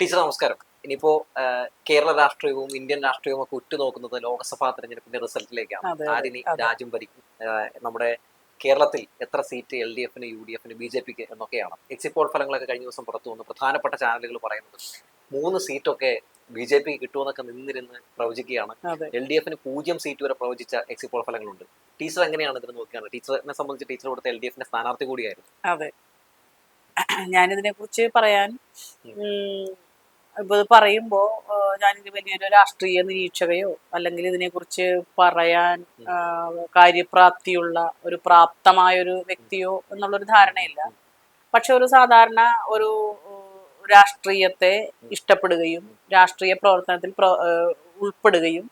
Teacher നമസ്കാരം. ഇനിയിപ്പോ കേരള രാഷ്ട്രീയവും ഇന്ത്യൻ രാഷ്ട്രീയവും ഒക്കെ ഉറ്റുനോക്കുന്നത് ലോക്സഭാ തെരഞ്ഞെടുപ്പിന്റെ റിസൾട്ടിലേക്കാണ്. അതെ അതെ ആരിനി അതെ രാജ്യം ഭരിക്കും, നമ്മുടെ കേരളത്തിൽ എത്ര സീറ്റ് LDF-ന്, UDF-ന്, BJP-ക്ക് എന്നൊക്കെയാണ്. എക്സിറ്റ് പോൾ ഫലങ്ങളൊക്കെ കഴിഞ്ഞ ദിവസം പുറത്തു വന്നു. പ്രധാനപ്പെട്ട ചാനലുകൾ പറയുന്നത് 3 സീറ്റൊക്കെ BJP-ക്ക് കിട്ടുമെന്നൊക്കെ നിന്നിരുന്ന് പ്രവചിക്കുകയാണ്. അതെ LDF-ന് 0 സീറ്റ് വരെ പ്രവചിച്ച എക്സിറ്റ് പോൾ ഫലങ്ങളുണ്ട്. ടീച്ചർ എങ്ങനെയാണ് ഇതിന് നോക്കിയാണ്? ടീച്ചറിനെ സംബന്ധിച്ച് ടീച്ചർ കൊടുത്ത LDF-ന്റെ സ്ഥാനാർത്ഥി കൂടിയായിരുന്നു. അതെ ഞാനിതിനെ കുറിച്ച് പറയാൻ ഉം. ഇപ്പൊ ഇത് പറയുമ്പോ ഞാനിത് വലിയൊരു രാഷ്ട്രീയ നിരീക്ഷകയോ അല്ലെങ്കിൽ ഇതിനെക്കുറിച്ച് പറയാൻ ഉം. ആ, കാര്യപ്രാപ്തിയുള്ള ഒരു പ്രാപ്തമായ ഒരു വ്യക്തിയോ എന്നുള്ളൊരു ധാരണയില്ല. ഉം. പക്ഷെ ഒരു സാധാരണ ഒരു രാഷ്ട്രീയത്തെ ഇഷ്ടപ്പെടുകയും രാഷ്ട്രീയ പ്രവർത്തനത്തിൽ ഉൾപ്പെടുകയും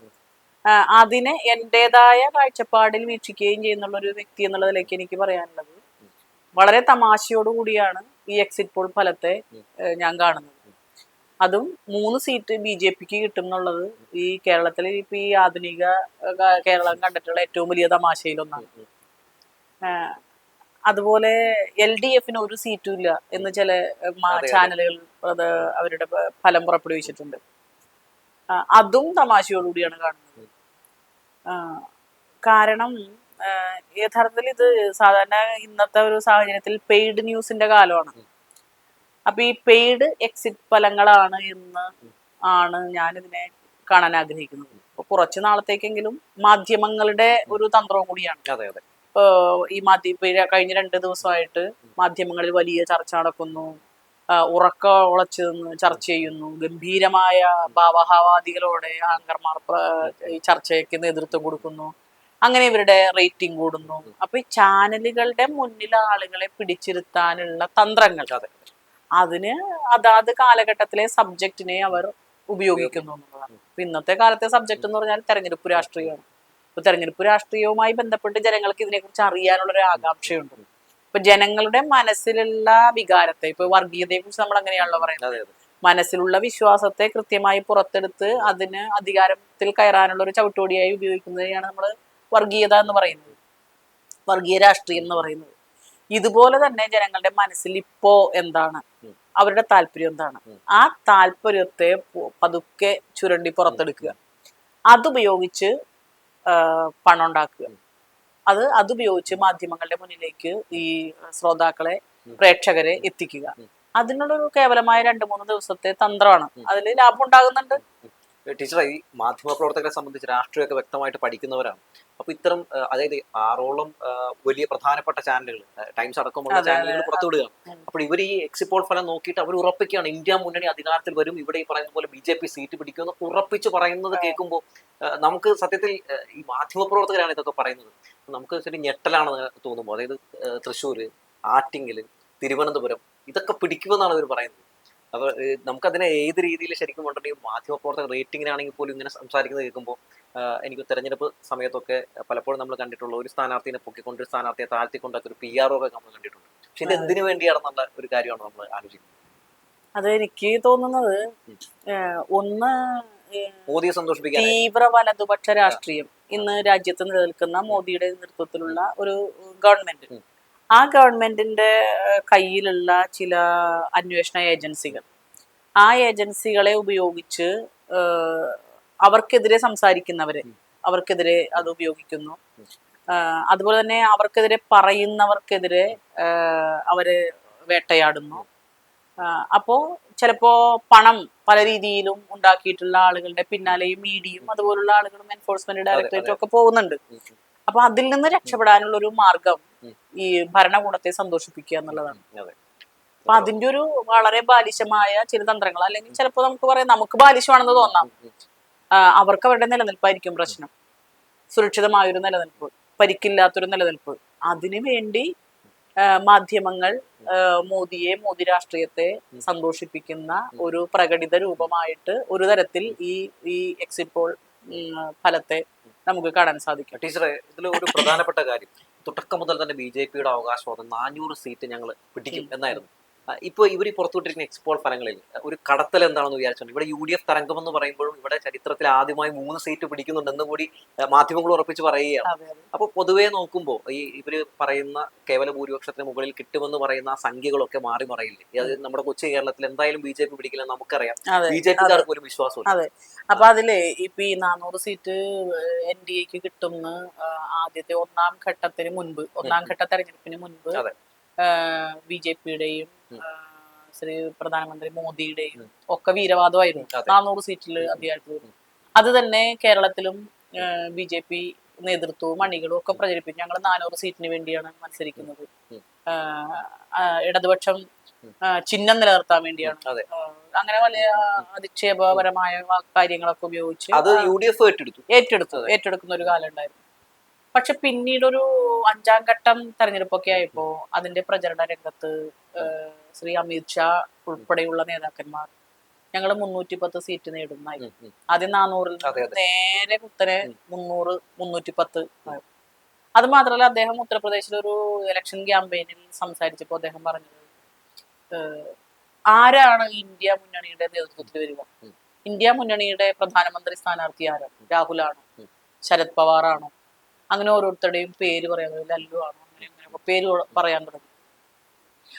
ആ, അതിനെ എന്റേതായ കാഴ്ചപ്പാടിൽ വീക്ഷിക്കുകയും ചെയ്യുന്നുള്ള ഒരു വ്യക്തി എന്നുള്ളതിലേക്ക് എനിക്ക് പറയാനുള്ളത്, വളരെ തമാശയോടുകൂടിയാണ് ഈ എക്സിറ്റ് പോൾ ഫലത്തെ ഞാൻ കാണുന്നത്. അതും 3 സീറ്റ് BJP-ക്ക് കിട്ടും എന്നുള്ളത് ഈ കേരളത്തിൽ ഇപ്പൊ ഈ ആധുനിക കേരളം കണ്ടിട്ടുള്ള ഏറ്റവും വലിയ തമാശയിലൊന്നാണ്. അതുപോലെ LDF-ന് ഒരു സീറ്റും ഇല്ല എന്ന് ചില ചാനലുകൾ അത് അവരുടെ ഫലം പുറപ്പെടുവിച്ചിട്ടുണ്ട്. അതും തമാശയോടുകൂടിയാണ് കാണുന്നത്. കാരണം യഥാർത്ഥത്തിൽ ഇത് സാധാരണ ഇന്നത്തെ ഒരു സാഹചര്യത്തിൽ പെയ്ഡ് ന്യൂസിന്റെ കാലമാണ്. അപ്പൊ ഈ പെയ്ഡ് എക്സിറ്റ് ഫലങ്ങളാണ് എന്ന് ആണ് ഞാനിതിനെ കാണാൻ ആഗ്രഹിക്കുന്നത്. അപ്പൊ കുറച്ചു നാളത്തേക്കെങ്കിലും മാധ്യമങ്ങളുടെ ഒരു തന്ത്രവും കൂടിയാണ്. അതെ അതെ ഈ കഴിഞ്ഞ 2 ദിവസമായിട്ട് മാധ്യമങ്ങളിൽ വലിയ ചർച്ച നടക്കുന്നു. ഉറക്ക ഉളച്ചു നിന്ന് ചർച്ച ചെയ്യുന്നു. ഗംഭീരമായ ഭാവഹാവാദികളോടെ ആങ്കർമാർ ഈ ചർച്ചയ്ക്ക് നേതൃത്വം കൊടുക്കുന്നു. അങ്ങനെ ഇവരുടെ റേറ്റിംഗ് കൂടുന്നു. അപ്പൊ ഈ ചാനലുകളുടെ മുന്നിൽ ആളുകളെ പിടിച്ചിരുത്താനുള്ള തന്ത്രങ്ങൾ, അതിന് അതാത് കാലഘട്ടത്തിലെ സബ്ജക്റ്റിനെ അവർ ഉപയോഗിക്കുന്നു എന്നുള്ളതാണ്. അപ്പൊ ഇന്നത്തെ കാലത്തെ സബ്ജക്ട് എന്ന് പറഞ്ഞാൽ തെരഞ്ഞെടുപ്പ് രാഷ്ട്രീയമാണ്. ഇപ്പൊ തെരഞ്ഞെടുപ്പ് രാഷ്ട്രീയവുമായി ബന്ധപ്പെട്ട് ജനങ്ങൾക്ക് ഇതിനെക്കുറിച്ച് അറിയാനുള്ള ഒരു ആകാംക്ഷയുണ്ട്. ഇപ്പൊ ജനങ്ങളുടെ മനസ്സിലുള്ള വികാരത്തെ, ഇപ്പൊ വർഗീയതയെ കുറിച്ച് നമ്മൾ അങ്ങനെയാണല്ലോ പറയുന്നത്, മനസ്സിലുള്ള വിശ്വാസത്തെ കൃത്യമായി പുറത്തെടുത്ത് അതിന് അധികാരത്തിൽ കയറാനുള്ള ഒരു ചവിട്ടുപടിയായി ഉപയോഗിക്കുന്നതിനെയാണ് നമ്മൾ വർഗീയത എന്ന് പറയുന്നത്, വർഗീയ രാഷ്ട്രീയം എന്ന് പറയുന്നത്. ഇതുപോലെ തന്നെ ജനങ്ങളുടെ മനസ്സിൽ ഇപ്പോ എന്താണ്, അവരുടെ താല്പര്യം എന്താണ്, ആ താല്പര്യത്തെ പതുക്കെ ചുരണ്ടി പുറത്തെടുക്കുക, അതുപയോഗിച്ച് പണം ഉണ്ടാക്കുക, അതുപയോഗിച്ച് മാധ്യമങ്ങളുടെ മുന്നിലേക്ക് ഈ ശ്രോതാക്കളെ, പ്രേക്ഷകരെ എത്തിക്കുക. അതിനുള്ളൊരു കേവലമായ 2-3 ദിവസത്തെ തന്ത്രമാണ്. അതിൽ ലാഭം ഉണ്ടാകുന്നുണ്ട്. ടീച്ചർ, ഈ മാധ്യമ പ്രവർത്തകരെ സംബന്ധിച്ച് രാഷ്ട്രീയമൊക്കെ വ്യക്തമായിട്ട് പഠിക്കുന്നവരാണ്. അപ്പൊ ഇത്തരം അതായത് 6ഓളം വലിയ പ്രധാനപ്പെട്ട ചാനലുകൾ, ടൈംസ് അടക്കമുള്ള ചാനലുകൾ പുറത്തുവിടുകയാണ്. അപ്പോൾ ഇവർ ഈ എക്സിറ്റ് പോൾ ഫലം നോക്കിയിട്ട് അവർ ഉറപ്പിക്കുകയാണ് ഇന്ത്യ മുന്നണി അധികാരത്തിൽ വരും, ഇവിടെ ഈ പറയുന്ന പോലെ BJP സീറ്റ് പിടിക്കുമെന്നൊക്കെ ഉറപ്പിച്ച് പറയുന്നത് കേൾക്കുമ്പോൾ നമുക്ക് സത്യത്തിൽ ഈ മാധ്യമ പ്രവർത്തകരാണ് ഇതൊക്കെ പറയുന്നത്, നമുക്ക് ശരി ഞെട്ടലാണെന്ന് തോന്നുമ്പോൾ. അതായത് തൃശ്ശൂര്, ആറ്റിങ്ങല്, തിരുവനന്തപുരം ഇതൊക്കെ പിടിക്കുമെന്നാണ് ഇവർ പറയുന്നത്. അപ്പൊ നമുക്കതിനെ ഏത് രീതിയിൽ ശരിക്കും കൊണ്ടുണ്ടെങ്കിൽ മാധ്യമപ്രവർത്തക റേറ്റിംഗിനാണെങ്കിൽ പോലും ഇങ്ങനെ സംസാരിക്കുന്നത് കേൾക്കുമ്പോൾ എനിക്ക് തെരഞ്ഞെടുപ്പ് സമയത്തൊക്കെ പലപ്പോഴും നമ്മൾ കണ്ടിട്ടുള്ള ഒരു സ്ഥാനാർത്ഥിനെ പൊക്കിക്കൊണ്ട് ഒരു സ്ഥാനാർത്ഥിയെ താഴ്ത്തിക്കൊണ്ടൊക്കെ ഒരു PR ഒക്കെ നമ്മൾ കണ്ടിട്ടുണ്ട്. പക്ഷെ ഇത് എന്തിനു വേണ്ടിയാണെന്നുള്ള ഒരു കാര്യമാണ് നമ്മൾ ആലോചിക്കുന്നത്. അത് എനിക്ക് തോന്നുന്നത്, ഒന്ന് മോദിയെ സന്തോഷിപ്പിക്കാൻ തീവ്ര വലതുപക്ഷ രാഷ്ട്രീയം ഇന്ന് രാജ്യത്ത് നിലനിൽക്കുന്ന മോദിയുടെ നേതൃത്വത്തിലുള്ള ഒരു ഗവൺമെന്റ്, ആ ഗവൺമെന്റിന്റെ കയ്യിലുള്ള ചില അന്വേഷണ ഏജൻസികൾ, ആ ഏജൻസികളെ ഉപയോഗിച്ച് അവർക്കെതിരെ സംസാരിക്കുന്നവരെ, അവർക്കെതിരെ അത് ഉപയോഗിക്കുന്നു. അതുപോലെ തന്നെ അവർക്കെതിരെ പറയുന്നവർക്കെതിരെ അവര് വേട്ടയാടുന്നു. അപ്പോ ചിലപ്പോ പണം പല രീതിയിലും ഉണ്ടാക്കിയിട്ടുള്ള ആളുകളുടെ പിന്നാലെയും മീഡിയയും അതുപോലുള്ള ആളുകളും എൻഫോഴ്സ്മെന്റ് ഡയറക്ടറേറ്റും ഒക്കെ പോകുന്നുണ്ട്. അപ്പൊ അതിൽ നിന്ന് രക്ഷപ്പെടാനുള്ള ഒരു മാർഗം ഈ ഭരണകൂടത്തെ സന്തോഷിപ്പിക്കുക എന്നുള്ളതാണ്. അപ്പൊ അതിന്റെ ഒരു വളരെ ബാലിശമായ ചില തന്ത്രങ്ങൾ, അല്ലെങ്കിൽ ചിലപ്പോ നമുക്ക് പറയാം നമുക്ക് ബാലിശമാണെന്ന് തോന്നാം, അവർക്ക് അവരുടെ നിലനിൽപ്പായിരിക്കും പ്രശ്നം. സുരക്ഷിതമായൊരു നിലനിൽപ്പ്, പരിക്കില്ലാത്തൊരു നിലനിൽപ്പ്, അതിനു വേണ്ടി മാധ്യമങ്ങൾ മോദിയെ, മോദി രാഷ്ട്രീയത്തെ സന്തോഷിപ്പിക്കുന്ന ഒരു പ്രകടിത രൂപമായിട്ട് ഒരു തരത്തിൽ ഈ എക്സിറ്റ് പോൾ ഫലത്തെ നമുക്ക് കാണാൻ സാധിക്കും. ടീച്ചറെ, ഇതിൽ ഒരു പ്രധാനപ്പെട്ട കാര്യം, തുടക്കം മുതൽ തന്നെ BJP-യുടെ അവകാശവാദം 400 സീറ്റ് ഞങ്ങൾ പിടിക്കും എന്നായിരുന്നു. ഇപ്പൊ ഇവർ പുറത്തുവിട്ടിരിക്കുന്ന എക്സ്പോൾ ഫലങ്ങളിൽ ഒരു കടത്തൽ എന്താണെന്ന് വിചാരിച്ചുണ്ട്. ഇവിടെ UDF തരംഗം എന്ന് പറയുമ്പോഴും ഇവിടെ ചരിത്രത്തിൽ ആദ്യമായി 3 സീറ്റ് പിടിക്കുന്നുണ്ടെന്ന് കൂടി മാധ്യമങ്ങൾ ഉറപ്പിച്ച് പറയുകയാണ്. അപ്പൊ പൊതുവേ നോക്കുമ്പോൾ ഇവര് പറയുന്ന കേവല ഭൂരിപക്ഷത്തിന് മുകളിൽ കിട്ടുമെന്ന് പറയുന്ന ആ സംഖ്യകളൊക്കെ മാറി മറയില്ലേ? അത് നമ്മുടെ കൊച്ചു കേരളത്തിൽ എന്തായാലും BJP പിടിക്കില്ലെന്ന് നമുക്കറിയാം. BJPക്കാർക്ക് ഒരു വിശ്വാസമില്ല. അതെ. അപ്പൊ അതില് ഇപ്പൊ ഈ 400 സീറ്റ് NDAക്ക് കിട്ടുമെന്ന് ആദ്യത്തെ ഒന്നാം ഘട്ട തെരഞ്ഞെടുപ്പിന് മുൻപ് BJPയുടെയും ശ്രീ പ്രധാനമന്ത്രി മോദിയുടെയും ഒക്കെ വീരവാദമായിരുന്നു 400 സീറ്റിൽ അധികാരത്തിൽ വരും. അത് തന്നെ കേരളത്തിലും BJP നേതൃത്വവും അണികളും ഒക്കെ പ്രചരിപ്പിച്ചു. ഞങ്ങൾ 400 സീറ്റിന് വേണ്ടിയാണ് മത്സരിക്കുന്നത്, ഇടതുപക്ഷം ചിഹ്നം നിലനിർത്താൻ വേണ്ടിയാണ്, അങ്ങനെ വലിയ അധിക്ഷേപപരമായ കാര്യങ്ങളൊക്കെ ഉപയോഗിച്ച് അത് UDF ഏറ്റെടുക്കുന്ന ഒരു കാലം ഉണ്ടായിരുന്നു. പക്ഷെ പിന്നീട് ഒരു 5ാം ഘട്ടം തെരഞ്ഞെടുപ്പൊക്കെ ആയപ്പോ അതിന്റെ പ്രചരണ രംഗത്ത് ശ്രീ അമിത് ഷാ ഉൾപ്പെടെയുള്ള നേതാക്കന്മാർ ഞങ്ങൾ 310 സീറ്റ് നേടുന്നായി. ആദ്യം 400-ൽ നേരെ കുത്തനെ 300, 310. അത് മാത്രമല്ല, അദ്ദേഹം ഉത്തർപ്രദേശിൽ ഒരു ഇലക്ഷൻ ക്യാമ്പയിനിൽ സംസാരിച്ചപ്പോൾ അദ്ദേഹം പറഞ്ഞത്, ആരാണ് ഇന്ത്യ മുന്നണിയുടെ നേതൃത്വത്തിൽ വരിക? ഇന്ത്യ മുന്നണിയുടെ പ്രധാനമന്ത്രി സ്ഥാനാർത്ഥി ആരാണ്? രാഹുലാണോ? ശരത് പവാറാണോ? അങ്ങനെ ഓരോരുത്തരുടെയും പേര് പറയാൻ തുടങ്ങി. ലല്ലു ആണോ? അങ്ങനെ പേര് പറയാൻ തുടങ്ങി.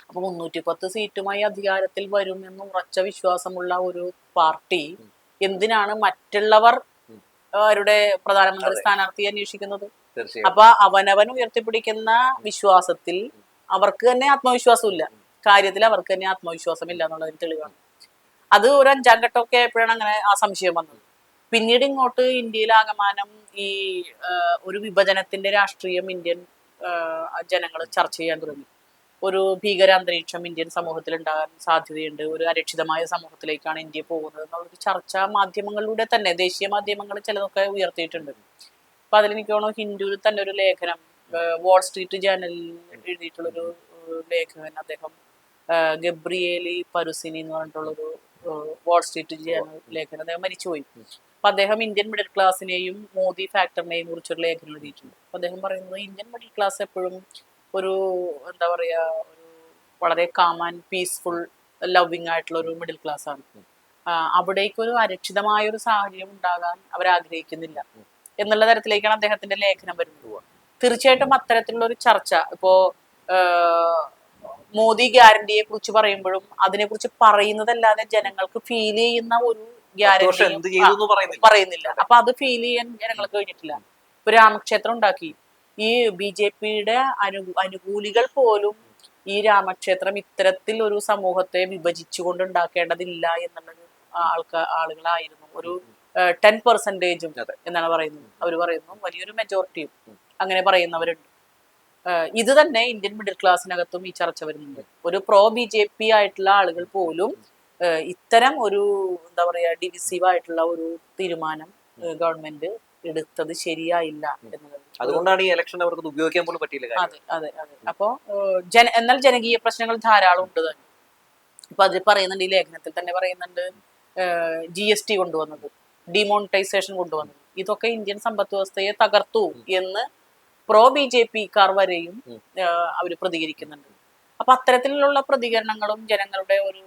അപ്പൊ 310 സീറ്റുമായി അധികാരത്തിൽ വരും എന്ന് ഉറച്ച വിശ്വാസമുള്ള ഒരു പാർട്ടി എന്തിനാണ് മറ്റുള്ളവർ അവരുടെ പ്രധാനമന്ത്രി സ്ഥാനാർത്ഥിയെ അന്വേഷിക്കുന്നത്? അപ്പൊ അവനവൻ ഉയർത്തിപ്പിടിക്കുന്ന വിശ്വാസത്തിൽ അവർക്ക് തന്നെ ആത്മവിശ്വാസമില്ല, കാര്യത്തിൽ അവർക്ക് തന്നെ ആത്മവിശ്വാസം ഇല്ല എന്നുള്ളതിന് തെളിവാണ്. അത് ഒരു 5ാം ഘട്ടമൊക്കെ ആയപ്പോഴാണ് അങ്ങനെ ആ സംശയം വന്നത്. പിന്നീട് ഇങ്ങോട്ട് ഇന്ത്യയിലാകമാനം ഈ ഒരു വിഭജനത്തിന്റെ രാഷ്ട്രീയം ഇന്ത്യൻ ജനങ്ങൾ ചർച്ച ചെയ്യാൻ തുടങ്ങി. ഒരു ഭീകരാന്തരീക്ഷം ഇന്ത്യൻ സമൂഹത്തിൽ ഉണ്ടാകാൻ സാധ്യതയുണ്ട്, ഒരു അരക്ഷിതമായ സമൂഹത്തിലേക്കാണ് ഇന്ത്യ പോകുന്നത് എന്നുള്ളൊരു ചർച്ച മാധ്യമങ്ങളിലൂടെ തന്നെ, ദേശീയ മാധ്യമങ്ങൾ ചിലതൊക്കെ ഉയർത്തിയിട്ടുണ്ട്. അപ്പൊ അതിലെനിക്ക് തോന്നുന്നു ഹിന്ദുവിൽ തന്നെ ഒരു ലേഖനം, വാൾ സ്ട്രീറ്റ് ജേർണലിൽ എഴുതിയിട്ടുള്ളൊരു ലേഖകൻ, അദ്ദേഹം ഗബ്രിയേലി പരുസിനി എന്ന് പറഞ്ഞിട്ടുള്ളൊരു വാൾ സ്ട്രീറ്റ് ജേർണൽ ലേഖനം, അദ്ദേഹം മരിച്ചുപോയി. അപ്പൊ അദ്ദേഹം ഇന്ത്യൻ മിഡിൽ ക്ലാസ്സിനെയും മോദി ഫാക്ടറിനെയും കുറിച്ചൊരു ലേഖനം എഴുതിയിട്ടുണ്ട്. അപ്പൊ അദ്ദേഹം പറയുന്നത് ഇന്ത്യൻ മിഡിൽ ക്ലാസ് എപ്പോഴും ഒരു എന്താ പറയാ, ഒരു വളരെ കാം ആൻഡ് പീസ്ഫുൾ ലവിങ് ആയിട്ടുള്ള ഒരു മിഡിൽ ക്ലാസ് ആണ്. അവിടേക്കൊരു അരക്ഷിതമായ ഒരു സാഹചര്യം ഉണ്ടാകാൻ അവർ ആഗ്രഹിക്കുന്നില്ല എന്നുള്ള തരത്തിലേക്കാണ് അദ്ദേഹത്തിന്റെ ലേഖനം വരുന്നത്. തീർച്ചയായിട്ടും അത്തരത്തിലുള്ള ഒരു ചർച്ച ഇപ്പോ മോദി ഗ്യാരണ്ടിയെ കുറിച്ച് പറയുമ്പോഴും അതിനെക്കുറിച്ച് പറയുന്നതല്ലാതെ ജനങ്ങൾക്ക് ഫീൽ ചെയ്യുന്ന ഒരു ഗ്യാരണ്ടി പറയുന്നില്ല. അപ്പൊ അത് ഫീൽ ചെയ്യാൻ ജനങ്ങൾക്ക് കഴിഞ്ഞിട്ടില്ല. ഇപ്പൊ രാമക്ഷേത്രം ഉണ്ടാക്കി, ഈ BJPയുടെ അനുകൂലികൾ പോലും ഈ രാമക്ഷേത്രം ഇത്തരത്തിൽ ഒരു സമൂഹത്തെ വിഭജിച്ചുകൊണ്ട് ഉണ്ടാക്കേണ്ടതില്ല എന്നുള്ളൊരു ആളുകളായിരുന്നു. ഒരു 10% എന്നാണ് പറയുന്നത്. അവർ പറയുന്നു വലിയൊരു മെജോറിറ്റിയും അങ്ങനെ പറയുന്നവരുണ്ട്. ഇത് തന്നെ ഇന്ത്യൻ മിഡിൽ ക്ലാസ്സിനകത്തും ഈ ചർച്ച വരുന്നുണ്ട്. ഒരു പ്രോ BJP ആയിട്ടുള്ള ആളുകൾ പോലും ഇത്തരം ഒരു എന്താ പറയാ ഡിവിസീവ് ആയിട്ടുള്ള ഒരു തീരുമാനം ഗവൺമെന്റ് എടുത്തത് ശരിയായില്ല എന്നുള്ളത്. അതുകൊണ്ടാണ് ഈ ഇലക്ഷൻ അവർക്ക് ഉപയോഗിക്കാൻ പോലും പറ്റിയില്ല. അതെ. അപ്പോ എന്നാൽ ജനകീയ പ്രശ്നങ്ങൾ ധാരാളം ഉണ്ട് തന്നെ. ഇപ്പൊ അതിൽ പറയുന്നുണ്ട്, ഈ ലേഖനത്തിൽ തന്നെ പറയുന്നുണ്ട്, GST കൊണ്ടുവന്നത്, ഡിമോണിറ്റൈസേഷൻ കൊണ്ടുവന്നത്, ഇതൊക്കെ ഇന്ത്യൻ സമ്പദ് വ്യവസ്ഥയെ തകർത്തു എന്ന് പ്രോ BJPക്കാർ വരെയും അവർ പ്രതികരിക്കുന്നുണ്ട്. അപ്പൊ അത്തരത്തിലുള്ള പ്രതികരണങ്ങളും ജനങ്ങളുടെ ഒരു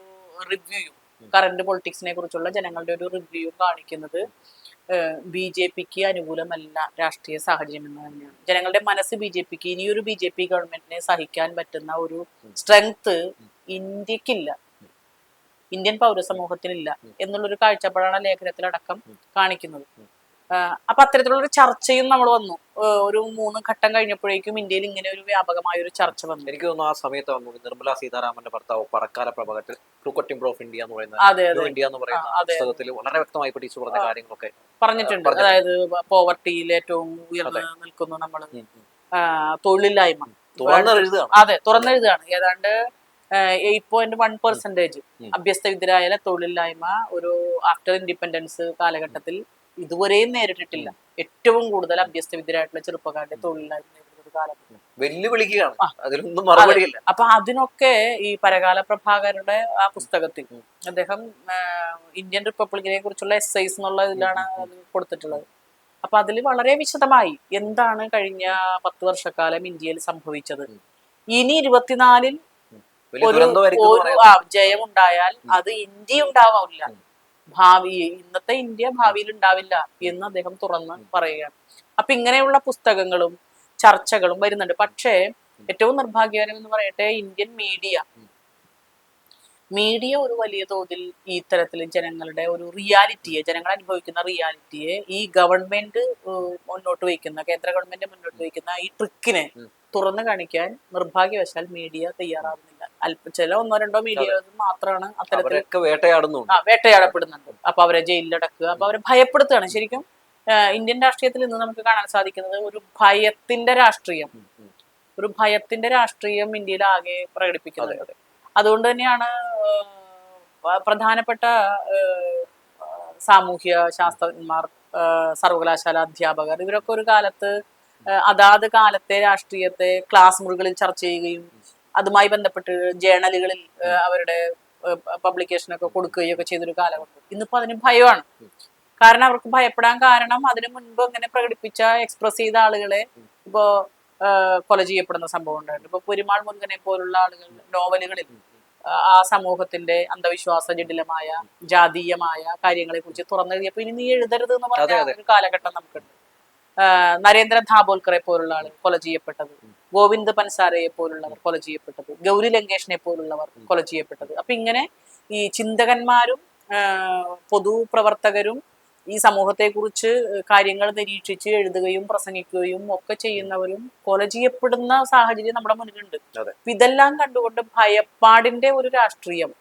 റിവ്യൂയും, കറന്റ് പൊളിറ്റിക്സിനെ കുറിച്ചുള്ള ജനങ്ങളുടെ ഒരു റിവ്യൂ കാണിക്കുന്നത് BJPക്ക് അനുകൂലമല്ല രാഷ്ട്രീയ സാഹചര്യം എന്ന് തന്നെയാണ്. ജനങ്ങളുടെ മനസ്സ് BJPക്ക്, ഇനിയൊരു BJP ഗവൺമെന്റിനെ സഹിക്കാൻ പറ്റുന്ന ഒരു സ്ട്രെങ്ത് ഇന്ത്യക്കില്ല, ഇന്ത്യൻ പൗരസമൂഹത്തിനില്ല എന്നുള്ളൊരു കാഴ്ചപ്പാടാണ് ലേഖനത്തിലടക്കം കാണിക്കുന്നത്. അപ്പൊ അത്തരത്തിലുള്ള ഒരു ചർച്ചയും നമ്മൾ വന്നു. ഒരു 3 ഘട്ടം കഴിഞ്ഞപ്പോഴേക്കും ഇന്ത്യയിൽ ഇങ്ങനെ ഒരു വ്യാപകമായ ഒരു ചർച്ച വന്നു. എനിക്ക് തോന്നുന്നു ആ സമയത്ത് വന്നു നിർമ്മല സീതാരാമന്റെ ഭർത്താവ് Parakala Prabhakaran crooked timber of India എന്ന് പറയുന്ന ഇന്ത്യ എന്ന് പറയുന്ന പുസ്തകത്തിൽ വളരെ വ്യക്തമായി പഠിച്ചു പറഞ്ഞ കാര്യങ്ങളൊക്കെ പറഞ്ഞിട്ടുണ്ട്. അതായത് പോവർട്ടിയിൽ ഏറ്റവും ഉയർന്നു നിൽക്കുന്നു നമ്മൾ, തൊഴിലില്ലായ്മ തുറന്നെഴുതുകയാണ്. ഏതാണ്ട് 8.1% അഭ്യസ്തവിദ്യരായ തൊഴിലില്ലായ്മ ഒരു ആഫ്റ്റർ ഇൻഡിപെൻഡൻസ് കാലഘട്ടത്തിൽ ഇതുവരെയും നേരിട്ടിട്ടില്ല. ഏറ്റവും കൂടുതൽ അഭ്യസ്തവിദ്യരായിട്ടുള്ള ചെറുപ്പക്കാരുടെ തൊഴിലില്ലായ്മ നേരിടുന്ന ഒരു കാലത്ത് വെല്ലുവിളിക്കുകയാണ്, അതിലൊന്നും മറുപടിയില്ല. അപ്പൊ അതിനൊക്കെ ഈ പരകാല പ്രഭാകരുടെ ആ പുസ്തകത്തിൽ അദ്ദേഹം ഇന്ത്യൻ റിപ്പബ്ലിക്കിനെ കുറിച്ചുള്ള എസ്സൈസ് എന്നുള്ള ഇതിലാണ് കൊടുത്തിട്ടുള്ളത്. അപ്പൊ അതിൽ വളരെ വിശദമായി എന്താണ് കഴിഞ്ഞ 10 വർഷക്കാലം ഇന്ത്യയിൽ സംഭവിച്ചത്, ഇനി 24-ൽ വലിയ ഒരു ദുരന്തമായിരിക്കും എന്ന് ഒരു പറയാം. ജയം ഉണ്ടായാൽ അത് ഇന്ത്യ ഉണ്ടാവില്ല, ഭാവി ഇന്നത്തെ ഇന്ത്യ ഭാവിയിൽ ഉണ്ടാവില്ല എന്ന് അദ്ദേഹം തുറന്ന് പറയുകയാണ്. അപ്പൊ ഇങ്ങനെയുള്ള പുസ്തകങ്ങളും ചർച്ചകളും വരുന്നുണ്ട്. പക്ഷേ ഏറ്റവും നിർഭാഗ്യകരം എന്ന് പറയട്ടെ, ഇന്ത്യൻ മീഡിയ ഒരു വലിയ തോതിൽ ഈ തരത്തിൽ ജനങ്ങളുടെ ഒരു റിയാലിറ്റിയെ, ജനങ്ങൾ അനുഭവിക്കുന്ന റിയാലിറ്റിയെ ഈ ഗവൺമെന്റ് മുന്നോട്ട് വയ്ക്കുന്ന, കേന്ദ്ര ഗവൺമെന്റ് മുന്നോട്ട് വയ്ക്കുന്ന ഈ ട്രിക്കിനെ തുറന്നു കാണിക്കാൻ നിർഭാഗ്യവശാൽ മീഡിയ തയ്യാറാവുന്നില്ല. ചില ഒന്നോ രണ്ടോ മീഡിയ മാത്രമാണ് അത്തരത്തിൽ വേട്ടയാടപ്പെടുന്നുണ്ട്. അപ്പൊ അവരെ ജയിലിലടക്കുക, അപ്പൊ അവരെ ഭയപ്പെടുത്തുകയാണ്. ശരിക്കും ഇന്ത്യൻ രാഷ്ട്രീയത്തിൽ ഇന്ന് നമുക്ക് കാണാൻ സാധിക്കുന്നത് ഒരു ഭയത്തിന്റെ രാഷ്ട്രീയം ഇന്ത്യയിൽ ആകെ പ്രകടിപ്പിക്കുന്നത്. അതുകൊണ്ട് തന്നെയാണ് പ്രധാനപ്പെട്ട സാമൂഹ്യ ശാസ്ത്രജ്ഞന്മാർ, സർവകലാശാല അധ്യാപകർ, ഇവരൊക്കെ ഒരു കാലത്ത് അതാത് കാലത്തെ രാഷ്ട്രീയത്തെ ക്ലാസ് മുറികളിൽ ചർച്ച ചെയ്യുകയും അതുമായി ബന്ധപ്പെട്ട് ജേണലുകളിൽ അവരുടെ പബ്ലിക്കേഷനൊക്കെ കൊടുക്കുകയൊക്കെ ചെയ്തൊരു കാലഘട്ടം. ഇന്നിപ്പോ അതിന് ഭയമാണ്. കാരണം അവർക്ക് ഭയപ്പെടാൻ കാരണം അതിനു മുൻപ് അങ്ങനെ പ്രകടിപ്പിച്ച, എക്സ്പ്രസ് ചെയ്ത ആളുകളെ ഇപ്പോ കൊല ചെയ്യപ്പെടുന്ന സംഭവം ഉണ്ടായിട്ടുണ്ട്. ഇപ്പൊ പെരുമാൾ മുരുകനെ പോലുള്ള ആളുകൾ നോവലുകളിൽ ആ സമൂഹത്തിന്റെ അന്ധവിശ്വാസ ജടിലമായ ജാതീയമായ കാര്യങ്ങളെ കുറിച്ച് തുറന്നെഴുതിയപ്പോ ഇനി നീ എഴുതരുത് എന്ന് പറഞ്ഞ ഒരു കാലഘട്ടം നമുക്കുണ്ട്. നരേന്ദ്ര ധാബോൽക്കറെ പോലുള്ള ആളുകൾ കൊല ചെയ്യപ്പെട്ടത്, ഗോവിന്ദ് പൻസാരയെ പോലുള്ളവർ കൊല ചെയ്യപ്പെട്ടത്, ഗൗരി ലങ്കേഷിനെ പോലുള്ളവർ കൊല ചെയ്യപ്പെട്ടത്. അപ്പൊ ഇങ്ങനെ ഈ ചിന്തകന്മാരും പൊതുപ്രവർത്തകരും ഈ സമൂഹത്തെ കുറിച്ച് കാര്യങ്ങൾ നിരീക്ഷിച്ച് എഴുതുകയും പ്രസംഗിക്കുകയും ഒക്കെ ചെയ്യുന്നവരും കൊല ചെയ്യപ്പെടുന്ന സാഹചര്യം നമ്മുടെ മുന്നിലുണ്ട്. ഇതെല്ലാം കണ്ടുകൊണ്ട് ഭയപ്പാടിന്റെ ഒരു രാഷ്ട്രീയം,